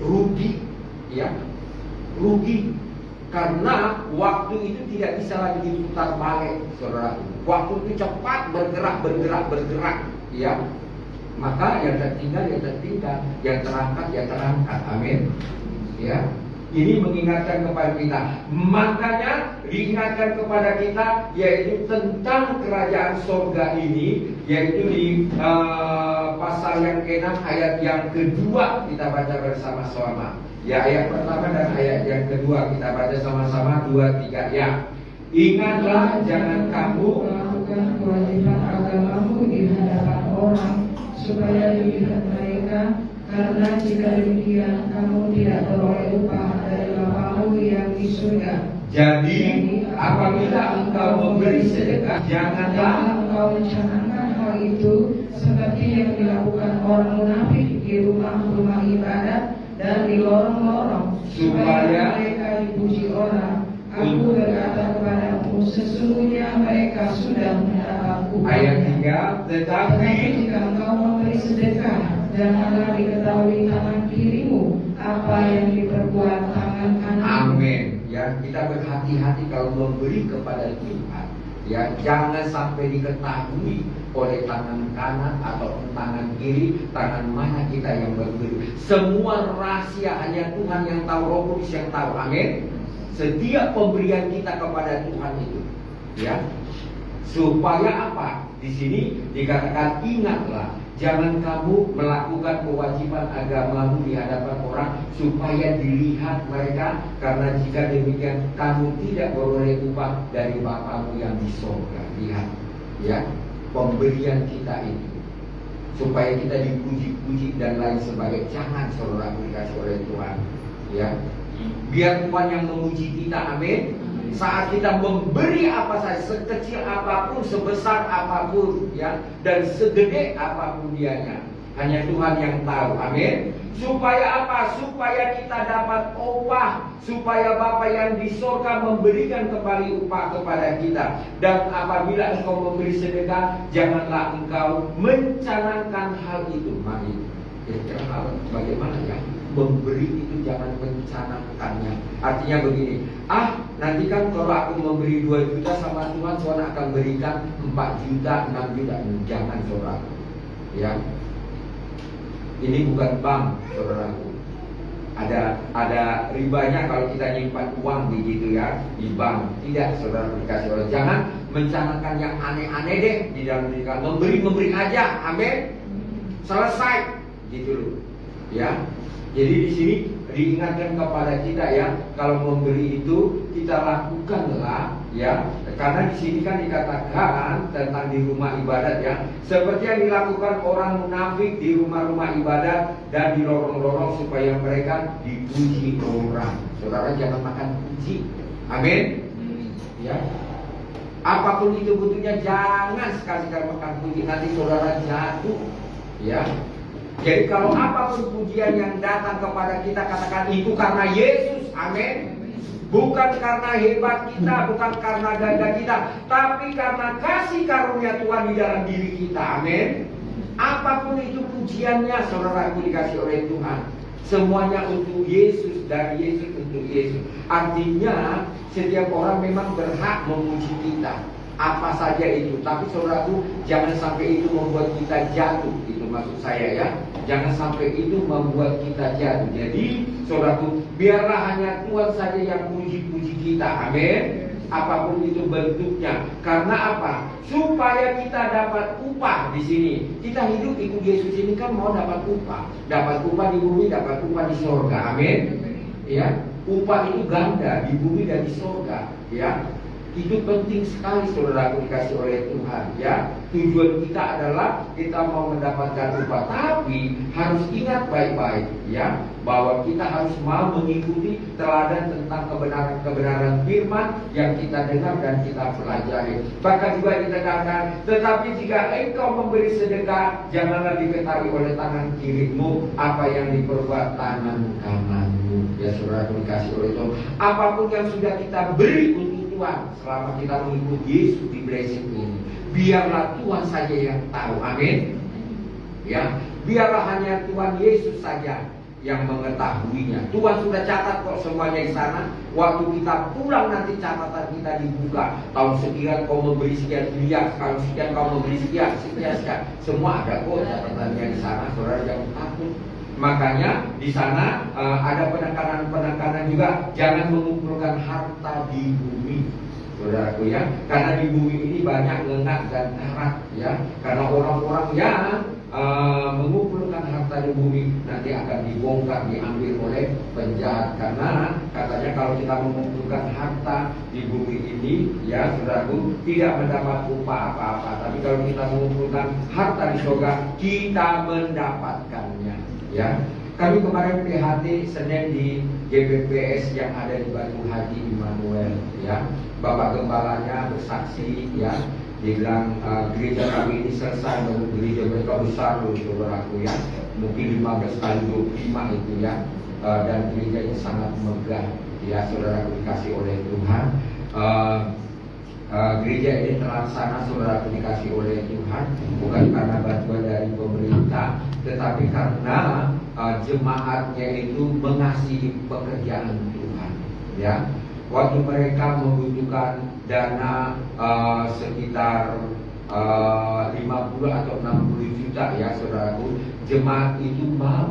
rugi, ya, rugi. Karena waktu itu tidak bisa lagi diputar balik, saudara. Waktu itu cepat bergerak, ya. Maka yang tertinggal, yang terangkat. Amin. Ya. Ini mengingatkan kepada kita. Makanya diingatkan kepada kita yaitu tentang kerajaan surga ini, yaitu di pasal yang ke-6 ayat yang kedua kita baca bersama-sama. Ya, ayat pertama dan ayat yang kedua kita baca sama-sama, 2, 3 ya. Ingatlah, jangan kamu melakukan kewajiban agamamu di hadapan orang supaya dilihat mereka, karena jika demikian kamu tidak beroleh upah dari Bapamu yang di surga. Jadi apabila engkau memberi sedekah, janganlah engkau mencanangkan hal itu seperti yang dilakukan orang munafik di rumah-rumah ibadat dan di lorong-lorong, supaya mereka dipuji orang. Aku berkata kepadamu, sesungguhnya mereka sudah mendapat upah. Ayat 3, tetapi jika engkau memberi sedekah, janganlah diketahui tangan kirimu apa yang diperbuat tangan kanan. Amin. Ya, kita berhati-hati kalau memberi kepada Tuhan. Ya, jangan sampai diketahui oleh tangan kanan atau tangan kiri, tangan mana kita yang memberi. Semua rahasia hanya Tuhan yang tahu, Roh Kudus yang tahu. Amin. Setiap pemberian kita kepada Tuhan itu, ya, supaya apa? Di sini dikatakan ingatlah, jangan kamu melakukan kewajiban agamamu di hadapan orang supaya dilihat mereka, karena jika demikian kamu tidak beroleh upah dari Bapamu yang di surga. Lihat, ya, pemberian kita itu supaya kita dipuji-puji dan lain sebagainya. Jangan saudara dikasih oleh Tuhan, ya. Biar Tuhan yang memuji kita, amin. Saat kita memberi apa saja, sekecil apapun, sebesar apapun, ya, dan segede apapun dianya, hanya Tuhan yang tahu, amin. Supaya apa? Supaya kita dapat upah, supaya Bapa yang di surga memberikan kembali upah kepada kita. Dan apabila engkau memberi sedekah, janganlah engkau mencanangkan hal itu. Mari, kira-kira hal bagaimana ya? Memberi itu jangan mencanangkannya. Artinya begini, nanti kan kalau aku memberi 2 juta sama Tuhan, Tuhan akan berikan 4 juta, 6 juta. Jangan, saudaraku, ya. Ini bukan bank, saudaraku. Ada ribanya kalau kita nyimpan uang begitu, ya, di bank. Tidak, saudara dikasih oleh. Jangan mencanangkan yang aneh-aneh deh di dalam diri kamu. Memberi aja, amin. Selesai, gitu loh, ya. Jadi di sini diingatkan kepada kita, ya, kalau memberi itu kita lakukanlah, ya, karena di sini kan dikatakan tentang di rumah ibadat, ya, seperti yang dilakukan orang munafik di rumah-rumah ibadat dan di lorong-lorong supaya mereka dipuji orang. Saudara jangan makan puji, amin, ya. Apapun itu bentuknya, jangan sekali-kali makan puji, nanti saudara jatuh. Ya. Jadi kalau apapun pujian yang datang kepada kita, katakan itu karena Yesus. Amin. Bukan karena hebat kita, bukan karena gagah kita, tapi karena kasih karunia Tuhan di dalam diri kita. Amin. Apapun itu pujiannya, saudaraku dikasih oleh Tuhan, semuanya untuk Yesus, dari Yesus untuk Yesus. Artinya setiap orang memang berhak memuji kita, apa saja itu. Tapi saudaraku, jangan sampai itu membuat kita jatuh. Itu maksud saya ya. Jangan sampai itu membuat kita jatuh. Jadi saudaraku, biarlah hanya Tuhan saja yang puji-puji kita. Amin. Apapun itu bentuknya. Karena apa? Supaya kita dapat upah di sini. Kita hidup ikut Yesus ini kan mau dapat upah. Dapat upah di bumi, dapat upah di sorga. Amin. Ya, upah itu ganda di bumi dan di sorga. Ya, itu penting sekali saudaraku dikasih oleh Tuhan. Ya, tujuan kita adalah kita mau mendapatkan upah. Tapi harus ingat baik-baik ya, bahwa kita harus mau mengikuti teladan tentang kebenaran-kebenaran firman yang kita dengar dan kita pelajari. Bahkan juga ditekankan, tetapi jika engkau memberi sedekah, janganlah diketahui oleh tangan kirimu apa yang diperbuat tangan kananmu. Ya saudara dikasih oleh Tuhan, apapun yang sudah kita beri untuk Tuhan selama kita mengikuti Yesus di blessing ini, biarlah Tuhan saja yang tahu. Amin. Ya, biarlah hanya Tuhan Yesus saja yang mengetahuinya. Tuhan sudah catat kok semuanya di sana. Waktu kita pulang nanti catatan kita dibuka. Tahun sekian kau memberi sekian miliar, tahun sekian kau memberi sekian. Semua ada kok catatannya di sana. Saudara jangan takut. Makanya di sana ada penekanan juga, jangan mengumpulkan harta di bumi. Saudaraku ya, karena di bumi ini banyak lengat dan karat ya. Karena orang-orang yang mengumpulkan harta di bumi nanti akan dibongkar, diambil oleh penjahat. Karena katanya kalau kita mengumpulkan harta di bumi ini ya saudaraku, tidak mendapat upah apa-apa. Tapi kalau kita mengumpulkan harta di surga, kita mendapatkannya ya. Kami kemarin PHT Senin di GPPS yang ada di Batu Haji Immanuel ya. Bapak gembalanya bersaksi ya, dia bilang gereja kami ini selesai, menurut gereja mereka besar loh saudaraku ya, mungkin 15 kali 25 itu ya. Dan gerejanya sangat megah ya saudaraku dikasih oleh Tuhan. Gereja ini terlaksana saudaraku dikasih oleh Tuhan, bukan karena bantuan dari pemerintah, tetapi karena jemaatnya itu mengasihi pekerjaan Tuhan ya. Waktu mereka membutuhkan dana sekitar 50 atau 60 juta ya saudaraku, jemaat itu mau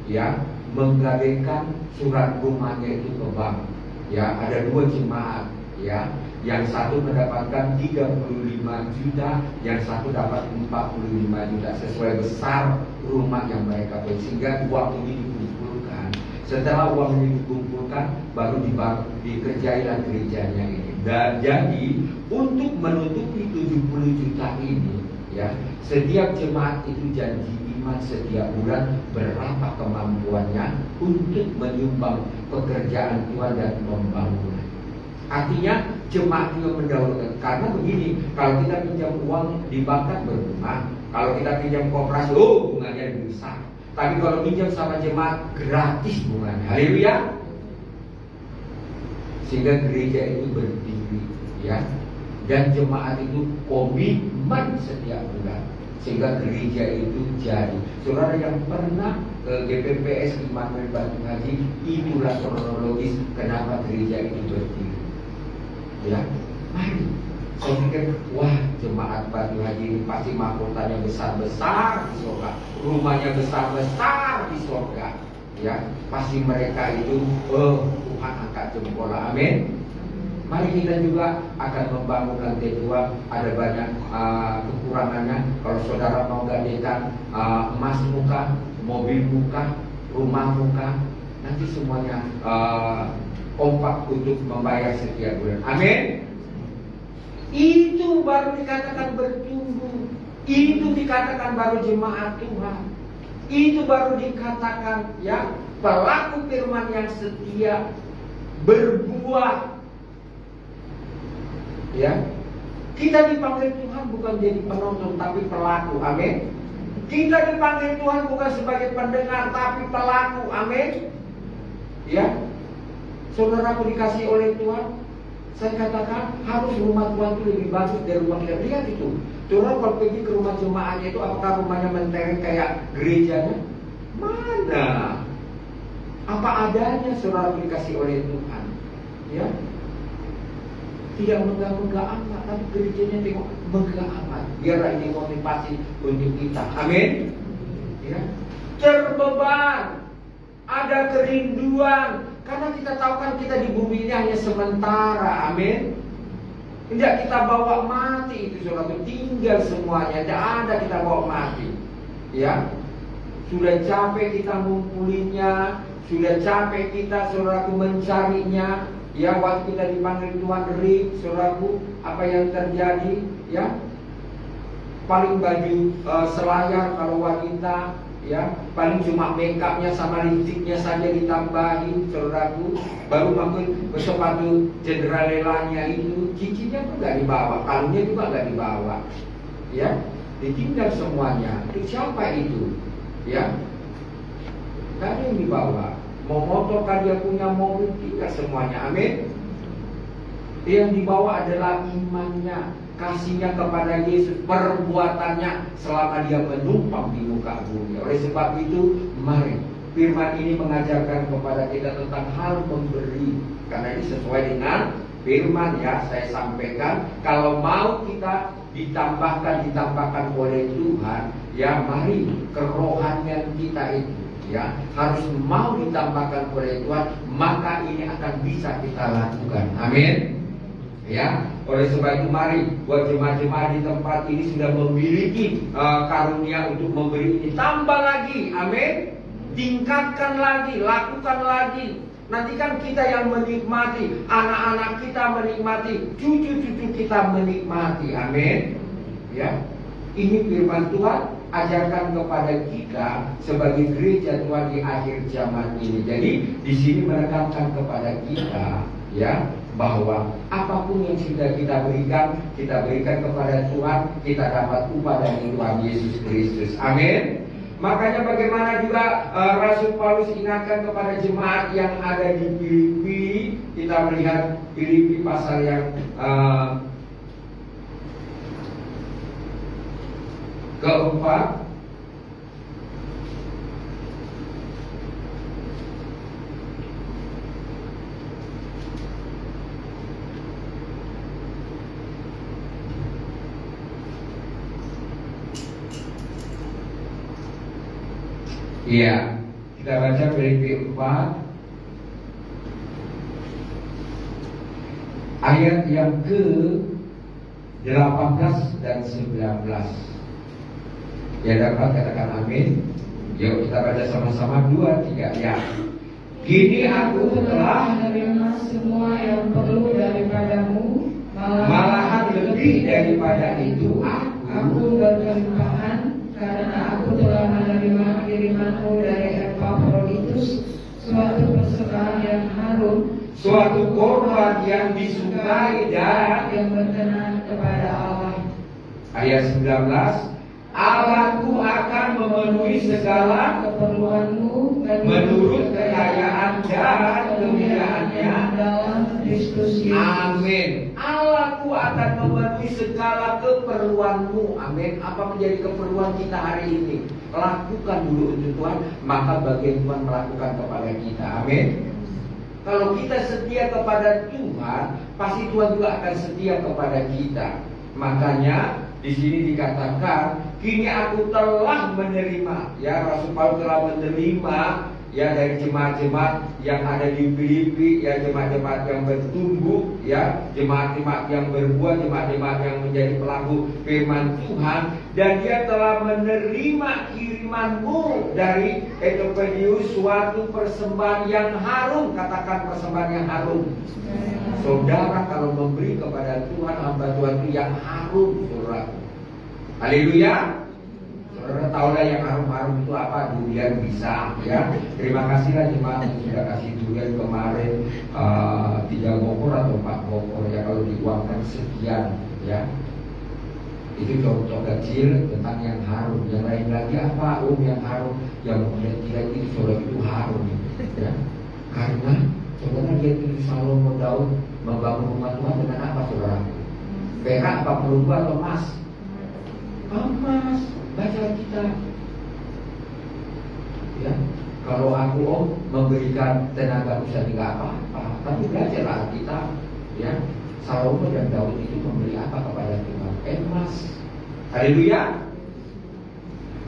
ya menggadaikan surat rumahnya itu ke bank ya. Ada 2 jemaat ya, yang satu mendapatkan 35 juta, yang satu dapat 45 juta sesuai besar rumah yang mereka beli. Sehingga uang ini dikumpulkan. Setelah uang ini dikumpulkan, baru dikerjailah gerejanya ini. Dan jadi untuk menutupi 70 juta ini ya, setiap jemaat itu janji iman setiap bulan berapa kemampuannya untuk menyumbang pekerjaan Tuhan dan pembangunan. Artinya jemaat juga mendahulukan. Karena begini, kalau kita pinjam uang di bank kan berbunga, kalau kita pinjam koperasi, bunganya lebih besar. Tapi kalau pinjam sama jemaat gratis bunganya. Haleluya. Sehingga gereja itu berdiri ya, dan jemaat itu komitmen setiap bulan, sehingga gereja itu jadi. Saudara yang pernah ke GPPS Immanuel Batu Haji, itulah kronologis kenapa gereja itu berdiri. Ya, mari. Saya pikir, wah jemaat Batu Haji ini pasti mahkotanya besar-besar di surga, rumahnya besar-besar di surga. Ya, pasti mereka itu, Tuhan angkat jempol. Amin. Mari kita juga akan membangun lantai 2. Ada banyak kekurangannya. Kalau saudara mau gadekan emas muka, mobil muka, rumah muka, nanti semuanya kompak untuk membayar setiap bulan. Amin. Itu baru dikatakan bertumbuh. Itu dikatakan baru jemaat Tuhan. Itu baru dikatakan ya pelaku firman yang setia, berbuah ya. Kita dipanggil Tuhan bukan jadi penonton tapi pelaku, amin. Kita dipanggil Tuhan bukan sebagai pendengar tapi pelaku, amin. Ya, saudaraku dikasih oleh Tuhan, saya katakan harus rumah Tuhan itu lebih bagus dari rumah kita. Lihat itu, saudara kalau pergi ke rumah jemaatnya itu, apakah rumahnya mentereng kayak gerejanya? Mana? Apa adanya saudara dikasih oleh Tuhan, ya. Tidak megah-megah amat, tapi gerejanya tengok megah amat. Biar ini motivasi untuk kita. Amin. Ya. Terbeban, ada kerinduan, karena kita tahu kan kita di bumi ini hanya sementara. Amin. Tidak kita bawa mati itu saudara, tinggal semuanya. Tidak ada kita bawa mati. Ya. Sudah capek kita ngumpulinya, sudah capek kita saudaraku mencarinya. Ya, waktu kita dipanggil Tuhan reap, saudaraku, apa yang terjadi? Ya, paling baju selayar kalau wanita, ya, paling cuma make upnya sama lipstiknya saja ditambahin, saudaraku. Baru makin sepatu jenderalelanya itu, cincinnya pun nggak dibawa, kalungnya juga nggak dibawa, ya, ditinggal semuanya. Itu siapa itu? Ya, nggak ada yang dibawa. Mau motor kan dia punya, mobil, tinggal semuanya, amin. Yang dibawa adalah imannya, kasihnya kepada Yesus, perbuatannya selama dia menumpang di muka bumi. Oleh sebab itu, mari firman ini mengajarkan kepada kita tentang hal memberi. Karena ini sesuai dengan firman, ya, saya sampaikan. Kalau mau kita ditambahkan oleh Tuhan, ya, mari kerohanian kita itu, ya, harus mau ditambahkan oleh Tuhan, maka ini akan bisa kita lakukan. Amin. Ya, oleh sebab itu mari buat jemaat-jemaat di tempat ini sudah memiliki karunia untuk memberi ini, tambah lagi. Amin. Tingkatkan lagi, lakukan lagi. Nanti kan kita yang menikmati, anak-anak kita menikmati, cucu-cucu kita menikmati. Amin. Ya. Ini firman Tuhan ajarkan kepada kita sebagai gereja Tuhan di akhir zaman ini. Jadi di sini menekankan kepada kita, ya, bahwa apapun yang sudah kita berikan kepada Tuhan, kita dapat upah dari Tuhan Yesus Kristus. Amin. Makanya bagaimana juga Rasul Paulus ingatkan kepada jemaat yang ada di Filipi. Kita melihat Filipi pasal yang keempat. Iya, kita baca Filipi 4 ayat yang ke-18 dan 19. Ya, dapat katakan amin. Yuk kita baca sama-sama, 2, 3, ya. Kini aku telah menerima semua yang perlu daripadamu, malahan lebih daripada itu aku berkelimpahan, karena aku telah menerima kirimanmu dari Epafroditus, suatu persembahan yang harum, suatu korban yang disukai dan yang berkenan kepada Allah. Ayat 19, Allahku akan memenuhi segala keperluanmu menurut kekayaan dan kemuliaannya dalam Kristus Yesus. Amin. Allahku akan memenuhi segala keperluanmu. Amin. Apa menjadi keperluan kita hari ini? Lakukan dulu untuk Tuhan, maka bagian Tuhan melakukan kepada kita. Amin. Kalau kita setia kepada Tuhan, pasti Tuhan juga akan setia kepada kita. Makanya di sini dikatakan, kini aku telah menerima, ya, Rasul Paulus telah menerima, ya, dari jemaat-jemaat yang ada di Filipi, ya, jemaat-jemaat yang bertumbuh, ya, jemaat-jemaat yang berbuah, jemaat-jemaat yang menjadi pelaku firman Tuhan, dan dia telah menerima kirimanmu dari Epafroditus, suatu persembahan yang harum. Katakan persembahan yang harum. Saudara kalau memberi kepada Tuhan, hamba Tuhan itu yang harum, saudara. Haleluya. Saudara tahulah yang harum-harum itu apa? Durian bisa, ya. Terima kasihlah jemaat yang sudah kasih durian kemarin 3 bokor atau 4 bokor, ya, kalau diuangkan sekian, ya. Itu contoh kecil tentang yang harum. Yang lain lagi apa? Yang harum. Yang kemudian tidak itu saudara itu harum. Ya. Karena saudara lihat itu Salomo Daud membangun rumah Tuhan dengan apa saudara? Perak apa perunggu atau emas? Emas. Baca kita. Ya. Kalau aku memberikan tenaga usaha tidak apa-apa, tapi belajarlah kita. Ya. Salomo dan Daud itu memberi apa kepada Tuhan? Emas. Haleluya.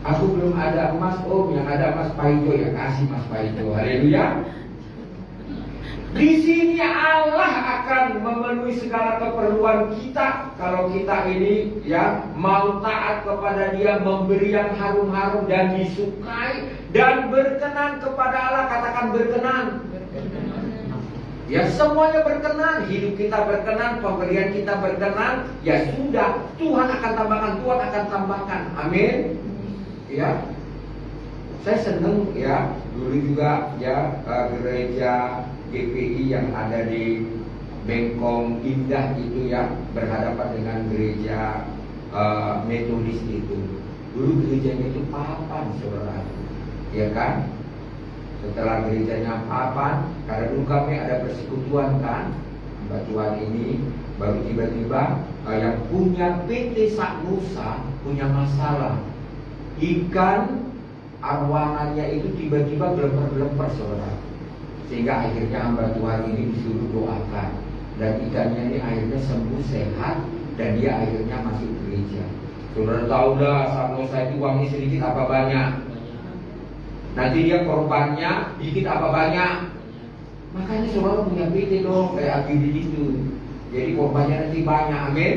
Aku belum ada emas, yang ada emas Paijo, yang kasih emas Paijo. Haleluya. Di sini Allah akan memenuhi segala keperluan kita kalau kita ini ya mau taat kepada Dia, memberi yang harum-harum dan disukai dan berkenan kepada Allah. Katakan berkenan. Ya semuanya berkenan, hidup kita berkenan, pemberian kita berkenan. Ya sudah, Tuhan akan tambahkan, Tuhan akan tambahkan. Amin. Ya, saya senang ya dulu juga ya gereja GPI yang ada di Bengkong Indah itu ya berhadapan dengan gereja Metodis itu. Dulu gerejanya itu papan saudara, ya kan? Setelah gerejanya papan, karena dulu kami ada persekutuan kan, Mbak Tuhan ini baru tiba-tiba yang punya PT Saknusa punya masalah. Ikan arwananya itu tiba-tiba gelemper-gelemper saudara. Sehingga akhirnya hamba Tuhan ini disuruh doakan. Dan ikannya ini akhirnya sembuh sehat dan dia akhirnya masuk gereja. Saudara tahu dah Saknusa itu uangnya sedikit apa banyak. Nanti dia korbannya dikit apa banyak. Makanya saudara punya PT dong kayak Abidi itu. Jadi korbannya nanti banyak. Amin.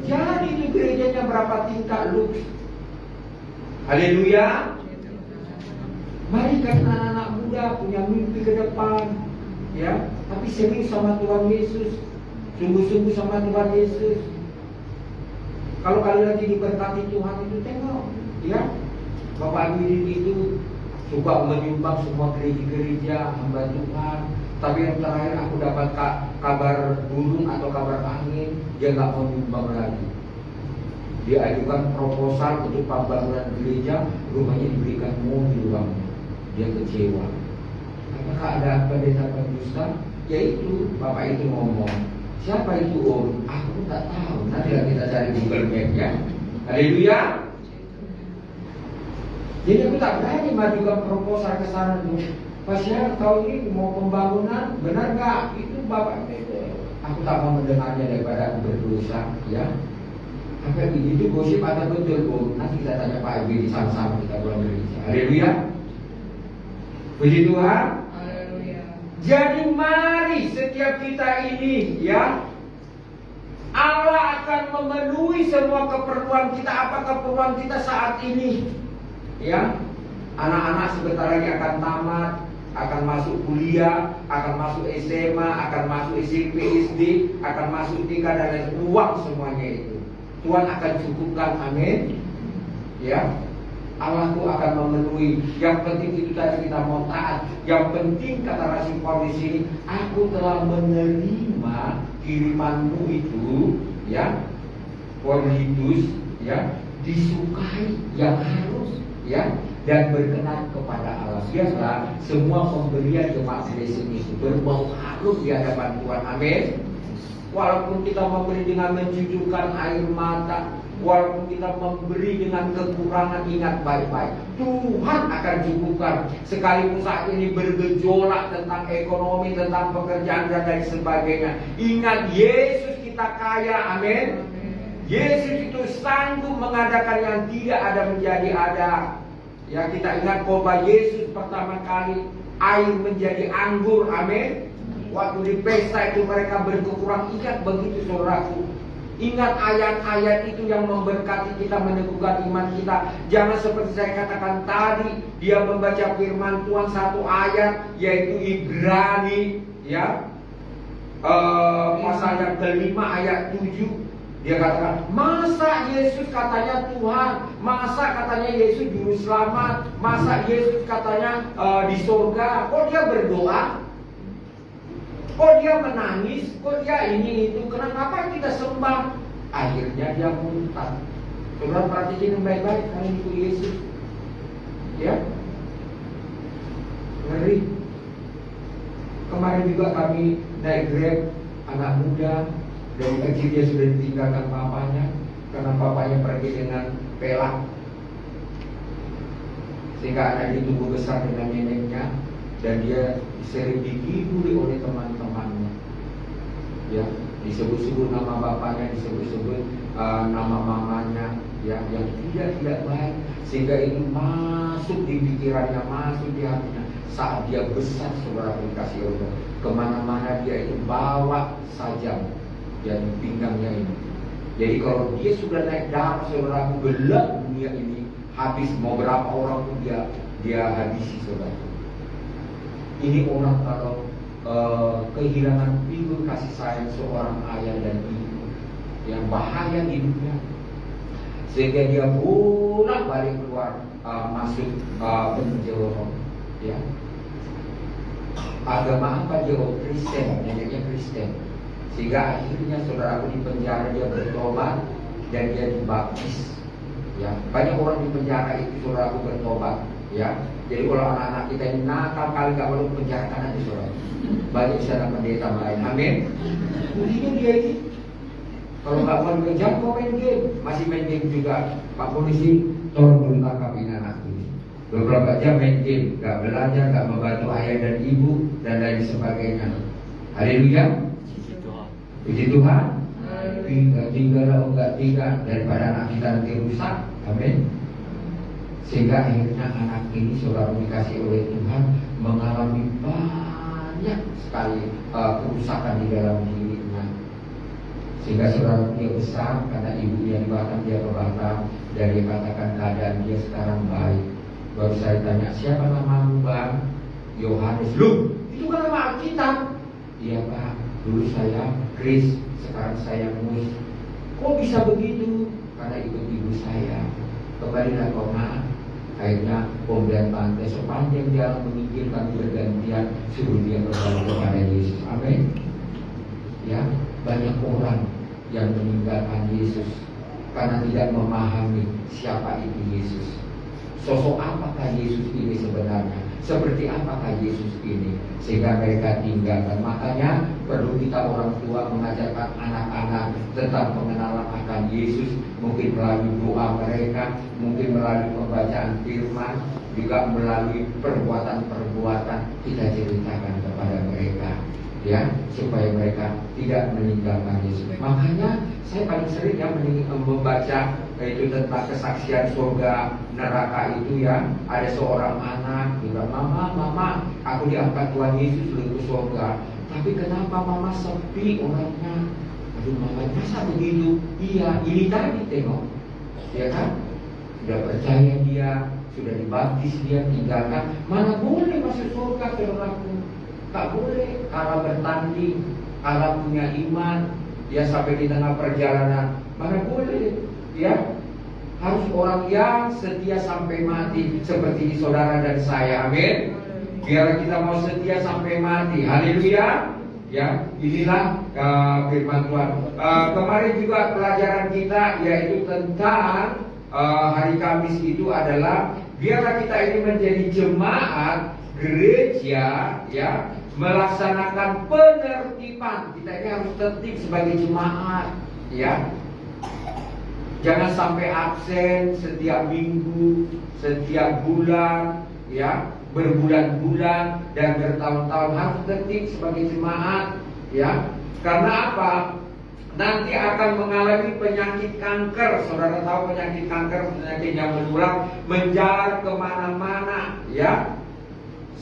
Jadi itu gerejanya berapa tingkat lux. Haleluya. Mari kan anak-anak muda punya mimpi ke depan. Ya, tapi serius sama Tuhan Yesus. Sungguh-sungguh sama Tuhan Yesus. Kalau kalian lagi diberkati Tuhan itu tengok, ya. Bapak Abidi itu suka menyumbang semua gereja-gereja hamba Tuhan. Tapi yang terakhir aku dapat kabar burung atau kabar angin, dia nggak mau nyumbang lagi. Dia ajukan proposal untuk pembangunan gereja, rumahnya diberikan mobil bang. Dia kecewa. Apakah ada pendeta pendusta? Yaitu bapak itu ngomong, siapa itu om? Aku tak tahu. Nanti kita cari Google Map ya. Haleluya. Jadi aku tak berani majukan proposal ke sana tuh. Pasien kau ini mau pembangunan, benar nggak? Itu bapak itu. Aku tak mau mendengarnya daripada aku berdosa, ya. Apa itu gosip atau betul om? Nanti kita tanya Pak Ibu sama-sama kita pulang gereja. Haleluya. Puji Tuhan. Haleluya. Jadi mari setiap kita ini, ya. Allah akan memenuhi semua keperluan kita. Apa keperluan kita saat ini? Ya, anak-anak sebentar lagi akan tamat, akan masuk kuliah, akan masuk SMA, akan masuk SMP, SD, akan masuk TK dan lain uang semuanya itu. Tuhan akan cukupkan, amin. Ya, Allah itu akan memenuhi. Yang penting itu tadi kita mau taat. Yang penting kata Rasul Paulus ini, aku telah menerima kirimanmu itu, ya, Kornelius, ya, disukai yang harus. Ya, dan berkenan kepada Allah. Biarlah semua pemberian jemaat blessing itu berbau harum di hadapan Tuhan. Amin. Walaupun kita memberi dengan mencucurkan air mata, walaupun kita memberi dengan kekurangan, ingat baik-baik, Tuhan akan cukupkan. Sekalipun saat ini bergejolak tentang ekonomi, tentang pekerjaan dan lain sebagainya, ingat Yesus kita kaya. Amin. Yesus itu sanggup mengadakan yang tidak ada menjadi ada. Ya, kita ingat khotbah Yesus pertama kali air menjadi anggur. Amin. Waktu di pesta itu mereka berkekurangan. Ingat begitu saudaraku. Ingat ayat-ayat itu yang memberkati kita, meneguhkan iman kita. Jangan seperti saya katakan tadi, dia membaca firman Tuhan satu ayat, yaitu Ibrani, ya, pasal yang kelima ayat 7. Dia katakan, masa Yesus katanya Tuhan, masa katanya Yesus juru selamat, masa Yesus katanya di surga, kok dia berdoa, kok dia menangis, kok dia ini itu, kenapa kita sembah? Akhirnya dia muntah. Saudara perhatikan baik-baik kalian ikut Yesus. Ya, ngeri. Kemarin juga kami naik Grab, anak muda dari kecil dia sudah ditinggalkan papanya karena papanya pergi dengan pelak, sehingga anak itu tumbuh besar dengan neneknya dan dia sering dikibuli oleh teman-temannya. Ya, disebut-sebut nama bapaknya, disebut-sebut nama mamanya, ya, yang tidak baik, sehingga itu masuk di pikirannya, masuk di hatinya. Saat dia besar, saudara dikasih Allah, kemana-mana dia itu bawa sajam dan pinggangnya ini. Jadi kalau dia sudah naik darah, saudara, gelap dunia ini, habis. Mau berapa orang pun dia habisi, saudara. Ini orang kalau kehilangan figur kasih sayang seorang ayah dan ibu, yang bahaya hidupnya, sehingga dia bolak-balik keluar masuk penjara. Ya, agama apa dia? Kristen, neneknya Kristen, sehingga akhirnya saudaraku di penjara dia bertobat dan dia dibaptis. Ya, banyak orang di penjara itu saudaraku bertobat. Ya, jadi kalau anak-anak kita ini nakal kali nggak perlu penjarakan aja, saudara. Banyak sana pendeta lain. Amin. Begini dia ini. Kalau nggak mau bekerja, kau main game, masih main game juga. Pak polisi, tolong dulu tangkapin anak ini. Beberapa jam main game, nggak belajar, nggak membantu ayah dan ibu dan lain sebagainya. Haleluya. Puji Tuhan. Enggak tinggal daripada anak kita nanti rusak. Amin. Sehingga akhirnya anak ini saudara dikasih oleh Tuhan mengalami banyak sekali kerusakan di dalam dirinya. Sehingga saudara dia besar karena ibunya di Batam, dia ke Batam, dan dia katakan keadaan dia sekarang baik. Baru saya tanya, siapa namamu Bang? Yohanes. Loh, itu kan nama Alkitab. Iya Pak, dulu saya Kris, sekarang saya Mus. Kok bisa begitu? Karena ikut ibu saya. Kembalilah kau nak. Akhirnya om dan tante sepanjang jalan memikir kami bergantian suruh dia kembali kepada Yesus. Amin. Ya, banyak orang yang meninggalkan Yesus karena tidak memahami siapa itu Yesus. Sosok apakah Yesus ini sebenarnya? Seperti apakah Yesus ini? Sehingga mereka tinggalkan. Makanya perlu kita orang tua mengajarkan anak-anak tentang pengenalan akan Yesus. Mungkin melalui doa mereka, mungkin melalui pembacaan firman, juga melalui perbuatan-perbuatan kita ceritakan kepada mereka, ya, supaya mereka tidak meninggalkan Yesus. Makanya saya paling sering ya membaca itu tentang kesaksian surga neraka itu, ya. Ada seorang anak bilang, mama, aku diangkat Tuhan Yesus ke surga, tapi kenapa mama sepi orangnya? Aduh mama, masa begitu? Iya, ini tadi tengok, ya kan? Sudah percaya dia, sudah dibaptis dia, tinggalkan. Mana boleh masuk surga saudaraku? Tak boleh. Kalau bertanding, kalau punya iman, ya sampai di tengah perjalanan, mana boleh? Ya, harus orang yang setia sampai mati, seperti saudara dan saya. Amin. Biar kita mau setia sampai mati. Haleluya. Ya, inilah firman Tuhan. Kemarin juga pelajaran kita yaitu tentang hari Kamis itu adalah biarlah kita ini menjadi jemaat gereja, ya, melaksanakan penertiban. Kita ini harus tertib sebagai jemaat, ya. Jangan sampai absen setiap minggu, setiap bulan, ya, berbulan-bulan dan bertahun-tahun. Harus tertib sebagai jemaat, ya. Karena apa? Nanti akan mengalami penyakit kanker. Saudara tahu penyakit kanker, penyakit yang menular, menjalar kemana-mana, ya.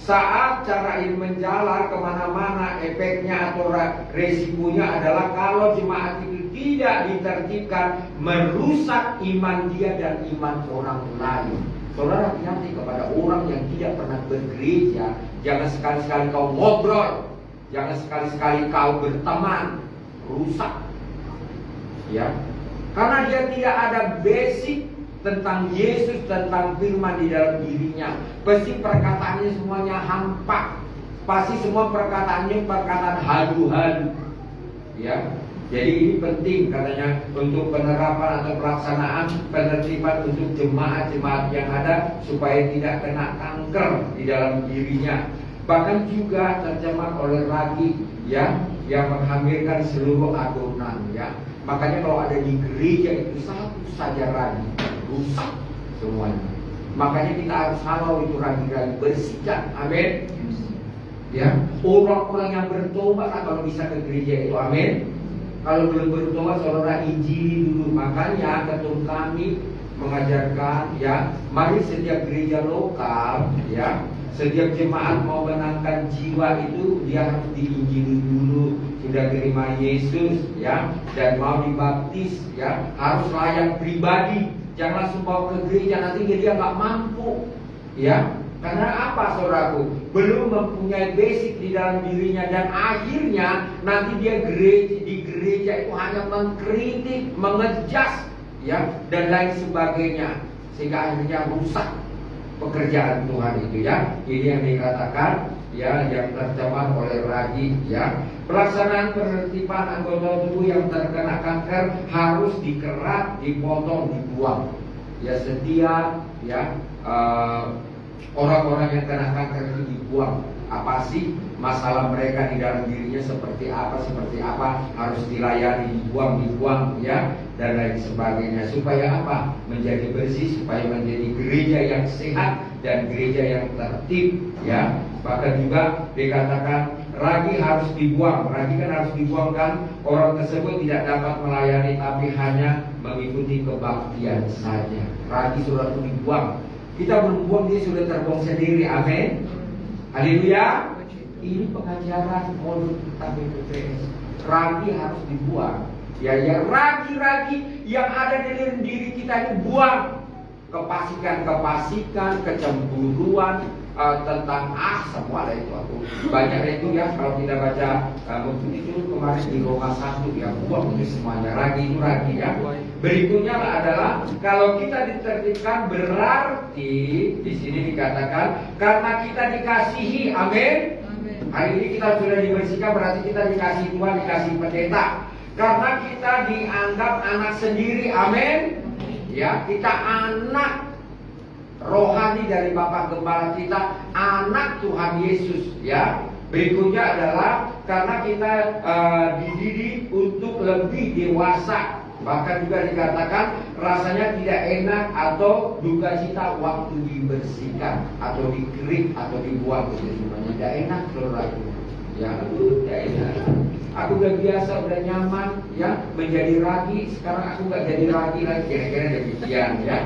Saat cara ini menjalar kemana-mana, efeknya atau resikonya adalah kalau jemaat itu tidak ditertibkan, merusak iman dia dan iman orang lain. Saudara hati-hati kepada orang yang tidak pernah bergereja. Jangan sekali-sekali kau ngobrol, jangan sekali-sekali kau berteman, rusak, ya. Karena dia tidak ada basic tentang Yesus, tentang firman di dalam dirinya. Pasti perkataannya semuanya hampa. Pasti semua perkataannya perkataan halu-halu, ya. Jadi ini penting katanya untuk penerapan atau pelaksanaan penertiban untuk jemaat-jemaat yang ada supaya tidak kena kanker di dalam dirinya. Bahkan juga tercemar oleh ragi ya, yang menghampirkan seluruh adonan ya. Makanya kalau ada di gereja itu satu saja ragi rusak semuanya. Makanya kita harus halau itu ragi-ragi, bersihkan. Amin. Ya, orang-orang yang bertobat kalau bisa ke gereja itu, amin. Kalau belum bertobat, saudara injili dulu. Makanya ketum kami mengajarkan ya, mari setiap gereja lokal ya, setiap jemaat mau menangkan jiwa itu dia harus diinjili dulu, sudah terima Yesus ya, dan mau dibaptis ya, harus layak pribadi. Jangan langsung bawa ke gereja, nanti dia nggak mampu ya. Karena apa saudaraku? Belum mempunyai basic di dalam dirinya, dan akhirnya nanti dia di gereja itu hanya mengkritik, mengejas ya, dan lain sebagainya, sehingga akhirnya rusak pekerjaan Tuhan itu ya. Ini yang dikatakan ya, yang tercemar oleh ragi ya. Pelaksanaan penertiban anggota tubuh yang terkena kanker harus dikerat, dipotong, dibuang ya. Setiap ya orang-orang yang kena kanker itu dibuang. Apa sih masalah mereka di dalam dirinya, seperti apa harus dilayani, dibuang ya, dan lain sebagainya. Supaya apa? Menjadi bersih, supaya menjadi gereja yang sehat dan gereja yang tertib ya. Bahkan juga dikatakan ragi harus dibuang. Ragi kan harus dibuang kan, orang tersebut tidak dapat melayani tapi hanya mengikuti kebaktian saja. Ragi sudah dibuang. Kita belum buang, dia sudah terbuang sendiri. Amin. Haleluya. Ini pengajaran modul tentang BPPS. Ragi harus dibuang. Ya, ragi-ragi yang ada di dalam diri kita ini buang. Kepasikan, kecemburuan, tentang semua lah itu. Aku banyak itu ya, kalau kita baca mungkin itu kemarin di Roma 1 ya, buang itu semuanya. Ragi itu ragi ya. Berikutnya adalah kalau kita ditertibkan, berarti di sini dikatakan karena kita dikasihi. Amin. Hari ini kita sudah dibersihkan, berarti kita dikasih Tuhan, dikasih pendeta. Karena kita dianggap anak sendiri. Amin. Ya, kita anak rohani dari Bapak Gembala kita, anak Tuhan Yesus ya. Berikutnya adalah karena kita dididik untuk lebih dewasa. Bahkan juga dikatakan rasanya tidak enak atau duka cita waktu dibersihkan atau dikerik atau dibuang itu semuanya tidak enak saudaraku ya. Tidak enak. Aku udah biasa, udah nyaman ya menjadi ragi, sekarang aku gak jadi ragi lagi, kira-kira demikian ya.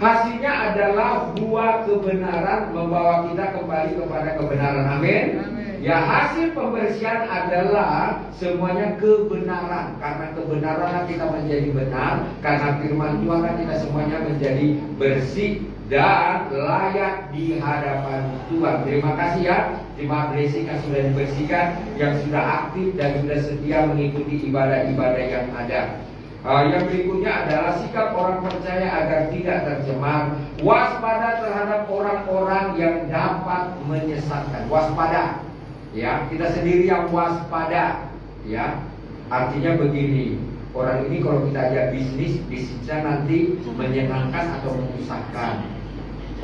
Hasilnya adalah buah kebenaran membawa kita kembali kepada kebenaran. Amin. Ya, hasil pembersihan adalah semuanya kebenaran. Karena kebenaran kita menjadi benar. Karena firman Tuhan kita semuanya menjadi bersih dan layak di hadapan Tuhan. Terima kasih ya, terima blessing yang sudah dibersihkan, yang sudah aktif dan sudah setia mengikuti ibadah-ibadah yang ada. Yang berikutnya adalah sikap orang percaya agar tidak tercemar. Waspada terhadap orang-orang yang dapat menyesatkan. Waspada ya, kita sendiri yang waspada ya. Artinya begini, orang ini kalau kita ajak bisnisnya nanti menyenangkan atau menyusahkan.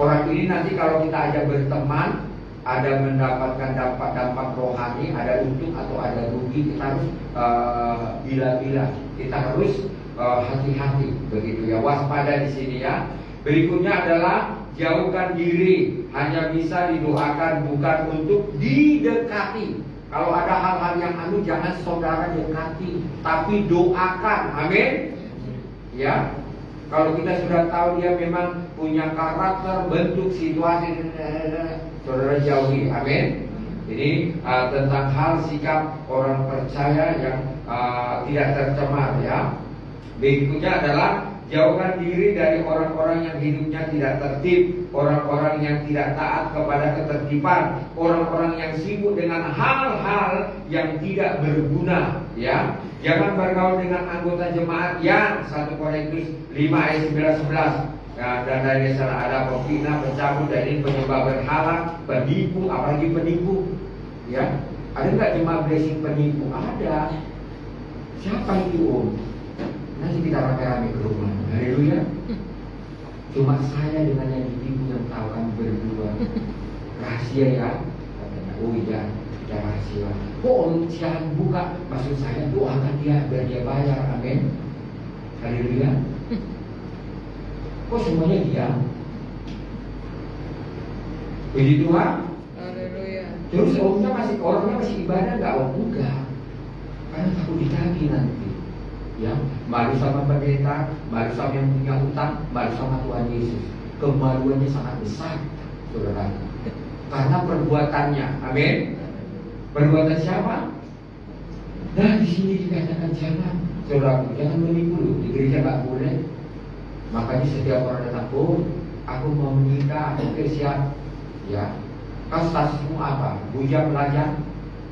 Orang ini nanti kalau kita ajak berteman, ada mendapatkan dampak rohani, ada untung atau ada rugi. Kita harus bila-bila, kita harus hati-hati begitu ya, waspada di sini ya. Berikutnya adalah jauhkan diri, hanya bisa didoakan bukan untuk didekati. Kalau ada hal-hal yang jangan saudara dekati, tapi doakan. Amin. Ya. Kalau kita sudah tahu dia memang punya karakter, bentuk, situasi, saudara jauhi. Amin. Ini tentang hal sikap orang percaya yang tidak tercemar ya. Berikutnya adalah jauhkan diri dari orang-orang yang hidupnya tidak tertib, orang-orang yang tidak taat kepada ketertiban, orang-orang yang sibuk dengan hal-hal yang tidak berguna ya. Jangan bergaul dengan anggota jemaat yang 1 Korintus 5 ayat 9-11 ya, dan dari sana ada pembina, pencabut, dan ini penyembah berhala, penipu, apalagi penipu ya. Ada nggak jemaat blessing penipu? Ada Siapa itu Om? Nanti kita rame-rame ke rumah. Haleluya. Cuma saya dengan yang ibu yang tahu kan berdua. Rahasia ya. Katanya, oh iya, kita rahasia. Kok Om jangan buka? Maksud saya doakan dia biar dia bayar. Amin. Haleluya. Kok semuanya diam? Puji Tuhan. Haleluya. Terus orangnya masih ibadah nggak? Om enggak. Karena takut ditagih nanti. Ya, malu sama pendeta, malu sama yang punya utang, malu sama Tuhan Yesus. Kemaluannya sangat besar, saudara. Karena perbuatannya, amin. Perbuatan siapa? Nah, di sini dikatakan jangan, saudara, jangan menipu. Di gereja nggak boleh. Makanya setiap orang datang, oh, aku mau menikah, oke siap. Ya, kau statusmu apa? Bujang, pelajar,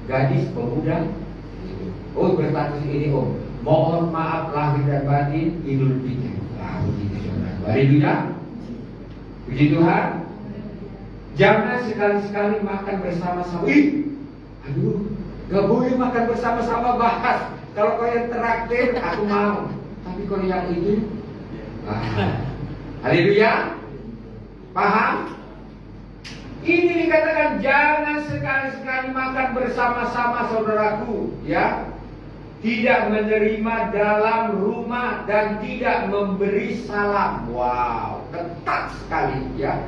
gadis, pemuda. Oh, berstatus ini Om. Mohon maaf lahir dan batin, Idul Fitri. Begitu saudara. Haleluya. Puji Tuhan. Jangan sekali-sekali makan bersama-sama. Aduh, gak boleh makan bersama-sama, bahas. Kalau kau yang traktir, aku mau. Tapi kalau yang itu, haleluya. Paham? Ini dikatakan jangan sekali-sekali makan bersama-sama, saudaraku, ya. Tidak menerima dalam rumah dan tidak memberi salam. Wow, ketat sekali ya.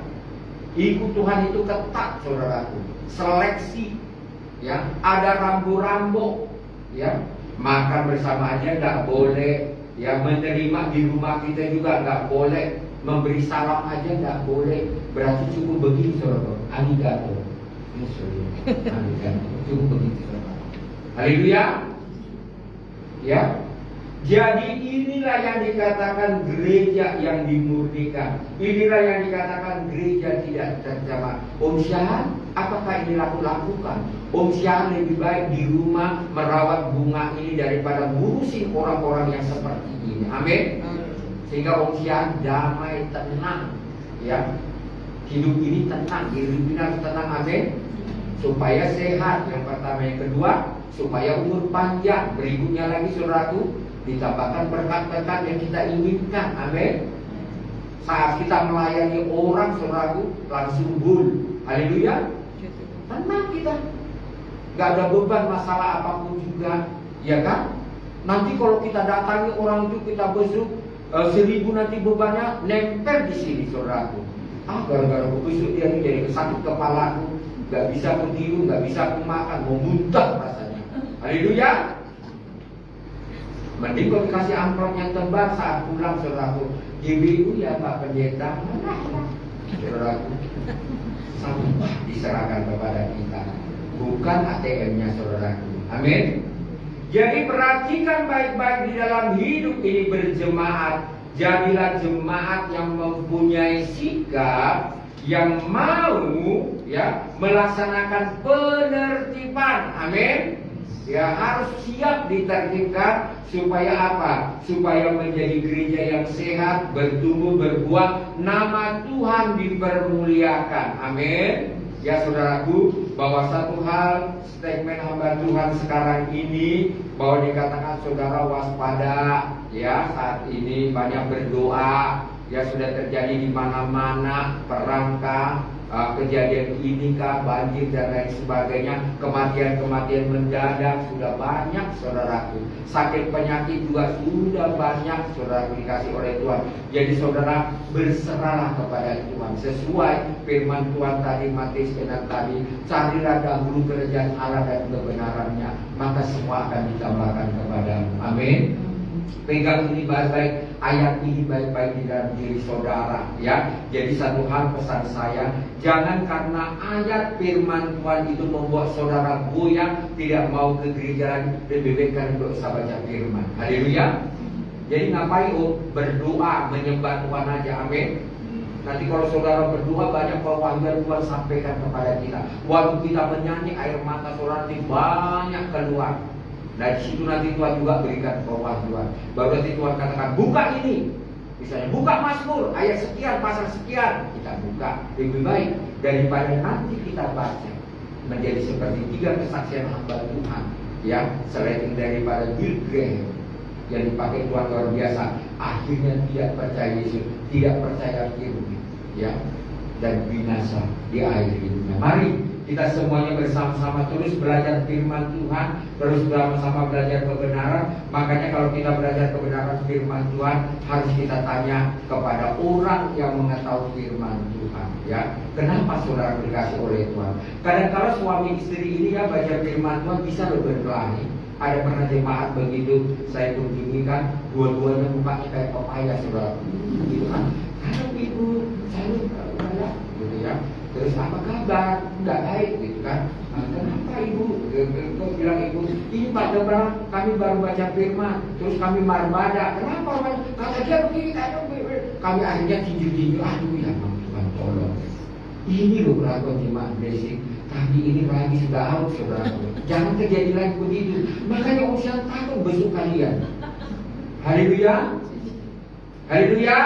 Ikut Tuhan itu ketat, saudaraku. Seleksi, ya. Ada rambu-rambu, ya. Makan bersama aja nggak boleh. Ya, menerima di rumah kita juga nggak boleh. Memberi salam aja nggak boleh. Berarti cukup begitu, saudara. Arigato. Arigato. Cukup begitu, saudara. Haleluya. Ya, jadi inilah yang dikatakan gereja yang dimurnikan. Inilah yang dikatakan gereja tidak tercemar. Om Syahan, apakah ini lakukan? Om Syahan lebih baik di rumah merawat bunga ini daripada ngurusin orang-orang yang seperti ini. Amin. Sehingga Om Syahan damai, tenang, ya. Hidup ini tenang, hidup ini harus tenang. Amin. Supaya sehat. Yang pertama, yang kedua, supaya umur panjang. Berikutnya lagi, saudaraku, ditambahkan berkat-berkat yang kita inginkan. Amin. Saat kita melayani orang, saudaraku, langsung bul. Haleluya. Tenang kita. Gak ada beban masalah apapun juga, ya kan? Nanti kalau kita datangi orang itu, kita besuk 1000, nanti bebannya nempel di sini, saudaraku. Gara-gara besuk dia jadi sakit kepalaku. Gak bisa aku tidur, gak bisa aku makan, mau muntah rasanya. Haleluya. Mending kau dikasih amplop yang tebal saat pulang, saudaraku. GBU ya Pak Pendeta. Saudaraku, sampah diserahkan kepada kita, bukan ATM-nya, saudaraku. Amin. Jadi perhatikan baik-baik di dalam hidup ini berjemaat. Jadilah jemaat yang mempunyai sikap yang mau, ya, melaksanakan penertiban. Amin. Ya, harus siap ditertibkan supaya apa? Supaya menjadi gereja yang sehat, bertumbuh, berbuah, nama Tuhan dipermuliakan. Amin. Ya, saudaraku, bahwa satu hal statement hamba Tuhan sekarang ini, bahwa dikatakan saudara waspada, ya, saat ini banyak berdoa. Ya, sudah terjadi di mana-mana perangkah, kejadian ini kah, banjir dan lain sebagainya, kematian-kematian mendadak sudah banyak, saudaraku. Sakit penyakit juga sudah banyak, saudaraku, dikasih oleh Tuhan. Jadi saudara, berserahlah kepada Tuhan sesuai firman Tuhan tadi, Matius 6 tadi. Carilah dahulu kerajaan Allah dan kebenarannya, maka semua akan ditambahkan kepadamu. Amin. Pegang ini baik-baik, ayat ini baik-baik di dalam diri saudara, ya. Jadi satu hal pesan saya, jangan karena ayat firman Tuhan itu membuat saudara goyang, tidak mau ke gereja lagi, lebih baik kan untuk baca firman. Haleluya. Jadi ngapain berdoa, menyembah Tuhan aja. Amin. Nanti kalau saudara berdoa, banyak pewahyuan Tuhan sampaikan kepada kita. Waktu kita menyanyi, air mata saudara banyak keluar. Nah, di situ nanti Tuhan juga berikan pewahyuan. Baru nanti Tuhan katakan, buka ini. Misalnya, buka Mazmur ayat sekian, pasal sekian. Kita buka. Lebih baik daripada nanti kita baca menjadi seperti 3 kesaksian hamba Tuhan ya, selain daripada Bill Graham yang dipakai Tuhan luar biasa, akhirnya tidak percaya Yesus, tidak percaya firman, ya, dan binasa di akhir hidupnya. Mari kita semuanya bersama-sama terus belajar firman Tuhan, terus bersama-sama belajar kebenaran. Makanya kalau kita belajar kebenaran firman Tuhan, harus kita tanya kepada orang yang mengetahui firman Tuhan, ya. Kenapa saudara dikasih oleh Tuhan? Kadang-kadang suami istri ini ya baca firman Tuhan bisa lebih berkelahi. Ada pernah jemaat begitu saya kunjungi kan, dua-duanya mukanya kayak pepaya saudara, gitu kan. Karena ibu saya gitu ya. Terus apa kabar? Enggak baik gitu kan. Kenapa ibu? Kau bilang ibu, ini Pak Debrang, kami baru baca firman, terus kami marmada. Kenapa? Kata dia begini, kami akhirnya tinju-tinju. Aduh ya Tuhan tolong. Ini loh perlakuan jemaat blessing. Tadi ini lagi sudah out saudara. Jangan terjadi lagi begitu. Makanya usia takut besok kalian. Haleluya. Haleluya.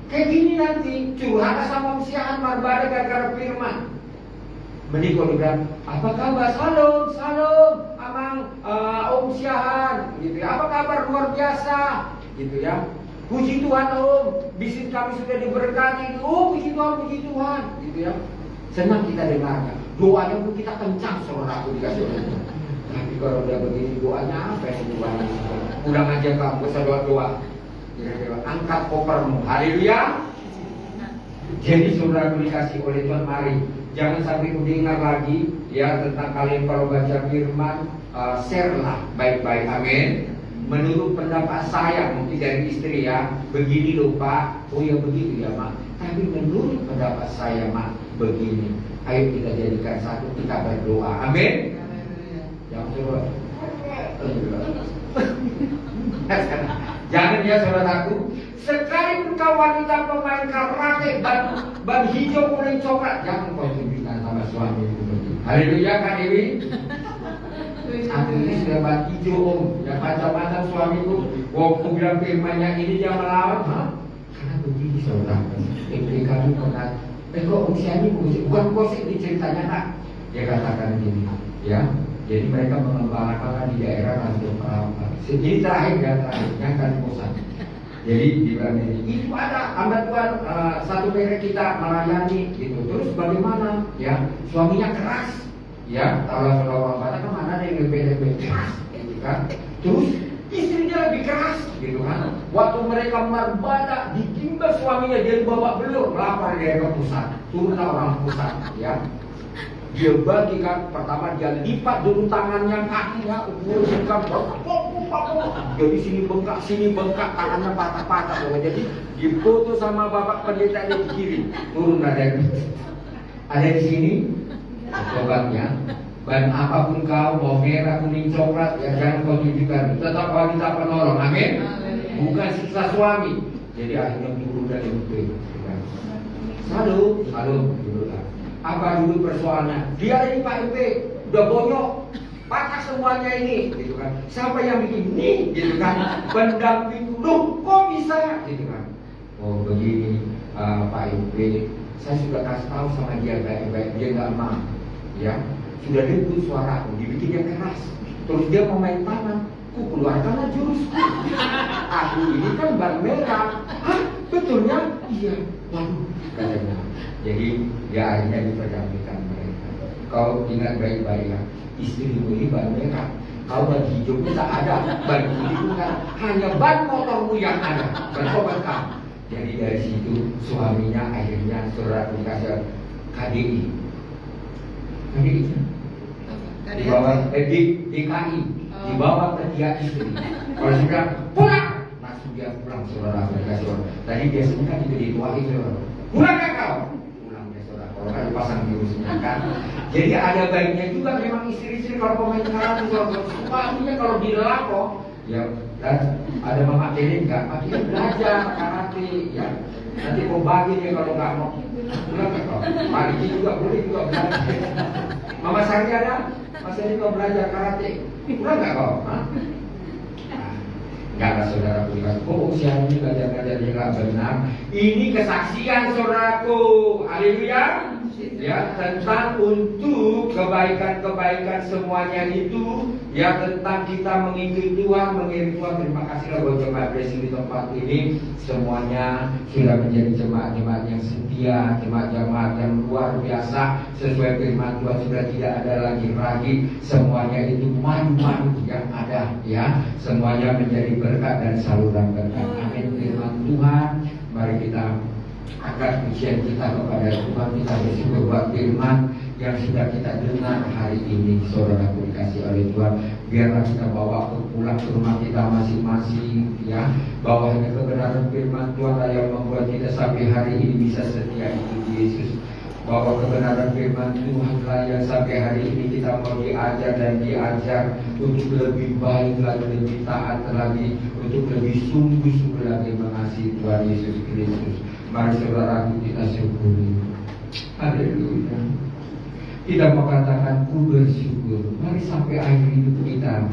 Kayak gini nanti curhat sama usiaan marbada gara-gara firman. Mending kalau bilang, apa kabar? Salam, salam, amang Om Siahan, gitu ya. Apa kabar luar biasa, gitu ya. Puji Tuhan Om, bisnis kami sudah diberkati. Oh puji Tuhan, gitu ya. Senang kita dengarnya. Doanya pun kita kencang saudaraku dikasih oleh Tuhan. Tapi kalau udah begini doanya apa yang doanya? Pulang aja kamu doa. Angkat kopermu. Haleluya. Jadi saudara dikasih oleh Tuhan, mari jangan sampai mendengar lagi ya tentang kalian kalau baca firman, share lah baik-baik, amin. Menurut pendapat saya, mungkin dari istri ya, begini loh Pak, oh ya begitu ya Mak. Tapi menurut pendapat saya Mak, begini. Ayo kita jadikan satu, kita berdoa, amin. Jangan coba. Jangan ya saudaraku. Sekalipun kau wanita pemain karate ban hijau kuning coklat, jangan kau tunjukkan sama suami itu begitu. Haleluya Kak Dewi. Aku ini sudah ban hijau Om. Yang macam-macam suamiku. Waktu bilang firmannya ini dia melawan, karena begini saudaraku. Istri kami pernah, kok usia ini bukan gosip di ceritanya Kak. Dia katakan gini, ya. Jadi mereka mengembangkan di daerah Rantum Palapa. Jadi terakhir yang kali kosan. Jadi di bilang ini, itu ada hamba Tuhan satu merek kita melayani gitu. Terus bagaimana? Ya suaminya keras, ya kalau orang Batak kan mana ada yang lebih keras, gitu kan? Terus istrinya lebih keras, gitu kan? Waktu mereka marbada ditimba suaminya dia bawa belur, melapor dia ke pusat, turunlah orang pusat, ya. Dia bagikan, pertama dia lipat dulu tangannya, kakinya, bukan jadi sini bengkak, tangannya patah-patah. Jadi difoto sama bapak pendeta di kiri, turun ada di sini obatnya. Dan apapun kau mau merah, kuning, coklat, ya jangan kau tunjukkan. Tetap wanita penolong, amin. Bukan siksa suami. Jadi akhirnya turun dari itu. Salut, dulu lah. Apa dulu persoalannya? Dia ini Pak RT udah bonyok, patah semuanya ini, gitu kan. Siapa yang bikin nih, gitu kan? Pendamping dulu, kok bisa, gitu kan? Oh begini, Pak RT, saya sudah kasih tahu sama dia baik-baik, dia nggak mau, ya. Sudah debut suaraku, dibikinnya keras. Terus dia mau main tangan, ku keluarkanlah jurusku. Aku ini kan ban merah. Hah? Betulnya? Iya. Waduh, katanya. Jadi dia akhirnya diperdamaikan mereka. Kau ingat baik-baik ya, istrimu ini ban merah. Kau ban hijau tak ada, ban putih bukan, hanya ban motormu yang ada. Bertobat kau. Jadi dari situ suaminya akhirnya surat dikasih KDI. Di bawah DKI, di bawah ketiak istri. Kalau dia bilang pulang, langsung dia pulang saudara dikasih orang. Tadi biasanya kan itu dituahi saudara. Pulang kan kau? Kalau kan dipasang virusnya kan. Jadi ada baiknya juga memang istri-istri kalau pemain karate suaminya kalau dilako ya, dan ada mama tiri enggak, akhirnya belajar karate ya. Nanti mau bagi dia kalau nggak mau pulang kan kau. Mari juga boleh juga belajar. Mama Sari ada, Mas Edi kau belajar karate, pulang nggak kau? Enggak lah saudara bukan. Oh usia ini belajar-belajar dia nggak benar. Ini kesaksian saudaraku. Haleluya. Ya, tentang untuk kebaikan-kebaikan semuanya itu, ya tentang kita mengikuti Tuhan, mengiring Tuhan. Terima kasihlah buat jemaat blessing di tempat ini. Semuanya sudah menjadi jemaat-jemaat yang setia, jemaat-jemaat yang luar biasa. Sesuai firman Tuhan, sudah tidak ada lagi ragi. Semuanya itu madu-madu yang ada, ya. Semuanya menjadi berkat dan saluran berkat. Amin. Firman Tuhan, mari kita angkat pujian kita kepada Tuhan. Kita bersyukur buat firman yang sudah kita dengar hari ini. Saudaraku dikasih oleh Tuhan, biarlah kita bawa pulang ke rumah kita masing-masing, ya, bahwa hanya kebenaran firman Tuhan yang membuat kita sampai hari ini bisa setia ikuti Yesus. Bahwa kebenaran firman Tuhanlah yang sampai hari ini kita mau diajar dan diajar untuk lebih baik lagi, lebih taat lagi, untuk lebih sungguh-sungguh lagi mengasihi Tuhan Yesus Kristus. Mari saudaraku kita syukuri. Haleluya. Kita mau katakan ku bersyukur. Mari sampai akhir hidup kita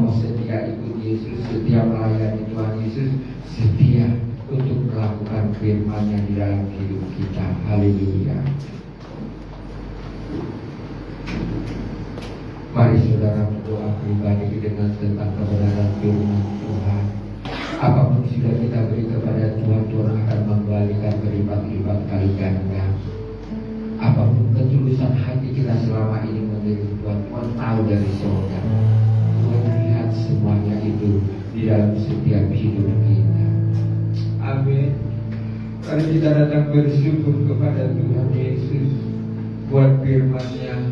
mau setia ikut Yesus, setia melayani Tuhan Yesus, setia untuk melakukan firman-Nya di dalam hidup kita. Haleluya. Mari saudara berdoa pribadi dengan tentang kebenaran firman Tuhan. Apapun sudah kita beri kepada Tuhan, Tuhan akan mengembalikan berlipat-lipat kali ganda. Apapun ketulusan hati kita selama ini menurut Tuhan, Tuhan tahu dari surga. Tuhan lihat semuanya itu di dalam setiap hidup kita. Amin. Mari kita datang bersyukur kepada Tuhan Yesus buat firman-Nya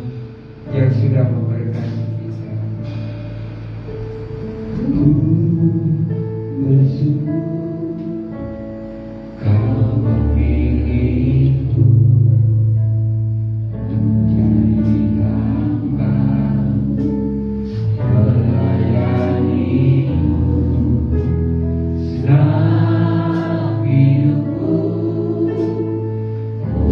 yang sudah memberkati kita. Bersyukur Kau memilihku jadi hamba melayani-Mu selama hidupku. Ku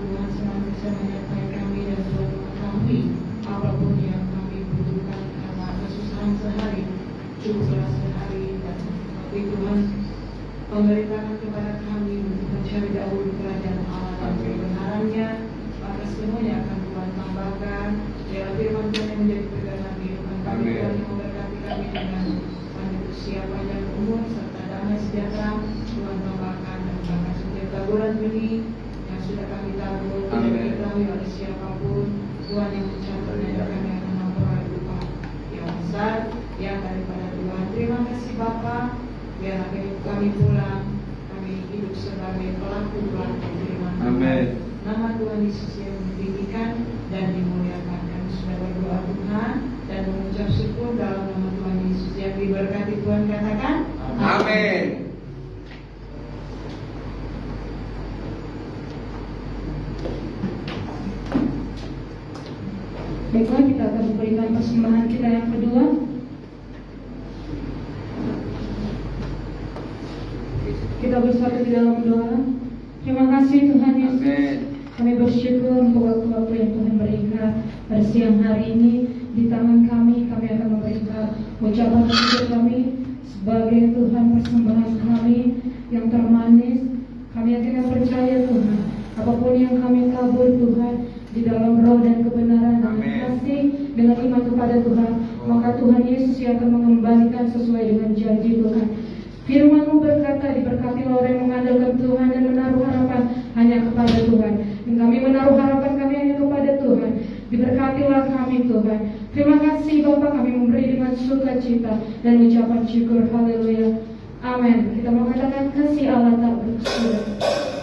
Tuhan senantiasa menyertai kami dan Tuhan mengetahui apapun yang kami butuhkan karena kesusahan sehari, cukuplah sehari, dan tapi Tuhan memerintahkan kepada kami untuk mencari dahulu kerajaan Allah dan kebenarannya, maka semuanya akan Tuhan tambahkan. Biarlah firman Tuhan yang menjadi pegangan kehidupan kami, Tuhan yang memberkati kami dengan panjang usia, panjang umur, serta damai sejahtera. Tuhan tambahkan dan bahkan setiap taburan benih yang sudah kami tabur tidak diketahui oleh siapapun. Tuhan yang mencatatnya dan kami akan memperoleh upah yang besar yang daripada Tuhan. Terima kasih Bapa. Biarlah kami pulang, kami hidup sebagai pelaku-pelaku firman Tuhan. Nama Tuhan Yesus yang ditinggikan dan dimuliakan. Kami sudah berdoa Tuhan dan mengucap syukur dalam nama Tuhan Yesus yang diberkati Tuhan, katakan Amin. Baiklah, kita akan memberikan persembahan kita yang kedua. Kita bersatu di dalam doa. Terima kasih Tuhan Yesus. Kami bersyukur untuk waktu-waktu yang Tuhan berikan pada siang hari ini. Di tangan kami akan memberikan ucapan syukur kami sebagai Tuhan persembahan kami yang termanis. Kami akan percaya Tuhan, apapun yang kami tabur Tuhan di dalam roh dan kebenaran dan kasih dengan iman kepada Tuhan, maka Tuhan Yesus yang akan mengembalikan sesuai dengan janji Tuhan. Firman-Mu berkata, diberkati orang yang mengandalkan Tuhan dan menaruh harapan hanya kepada Tuhan. Dan kami menaruh harapan kami hanya kepada Tuhan. Diberkatilah kami Tuhan. Terima kasih Bapa, kami memberi dengan sukacita dan ucapan syukur. Haleluya. Amin. Kita mau katakan kasih Allah tak berkesudahan.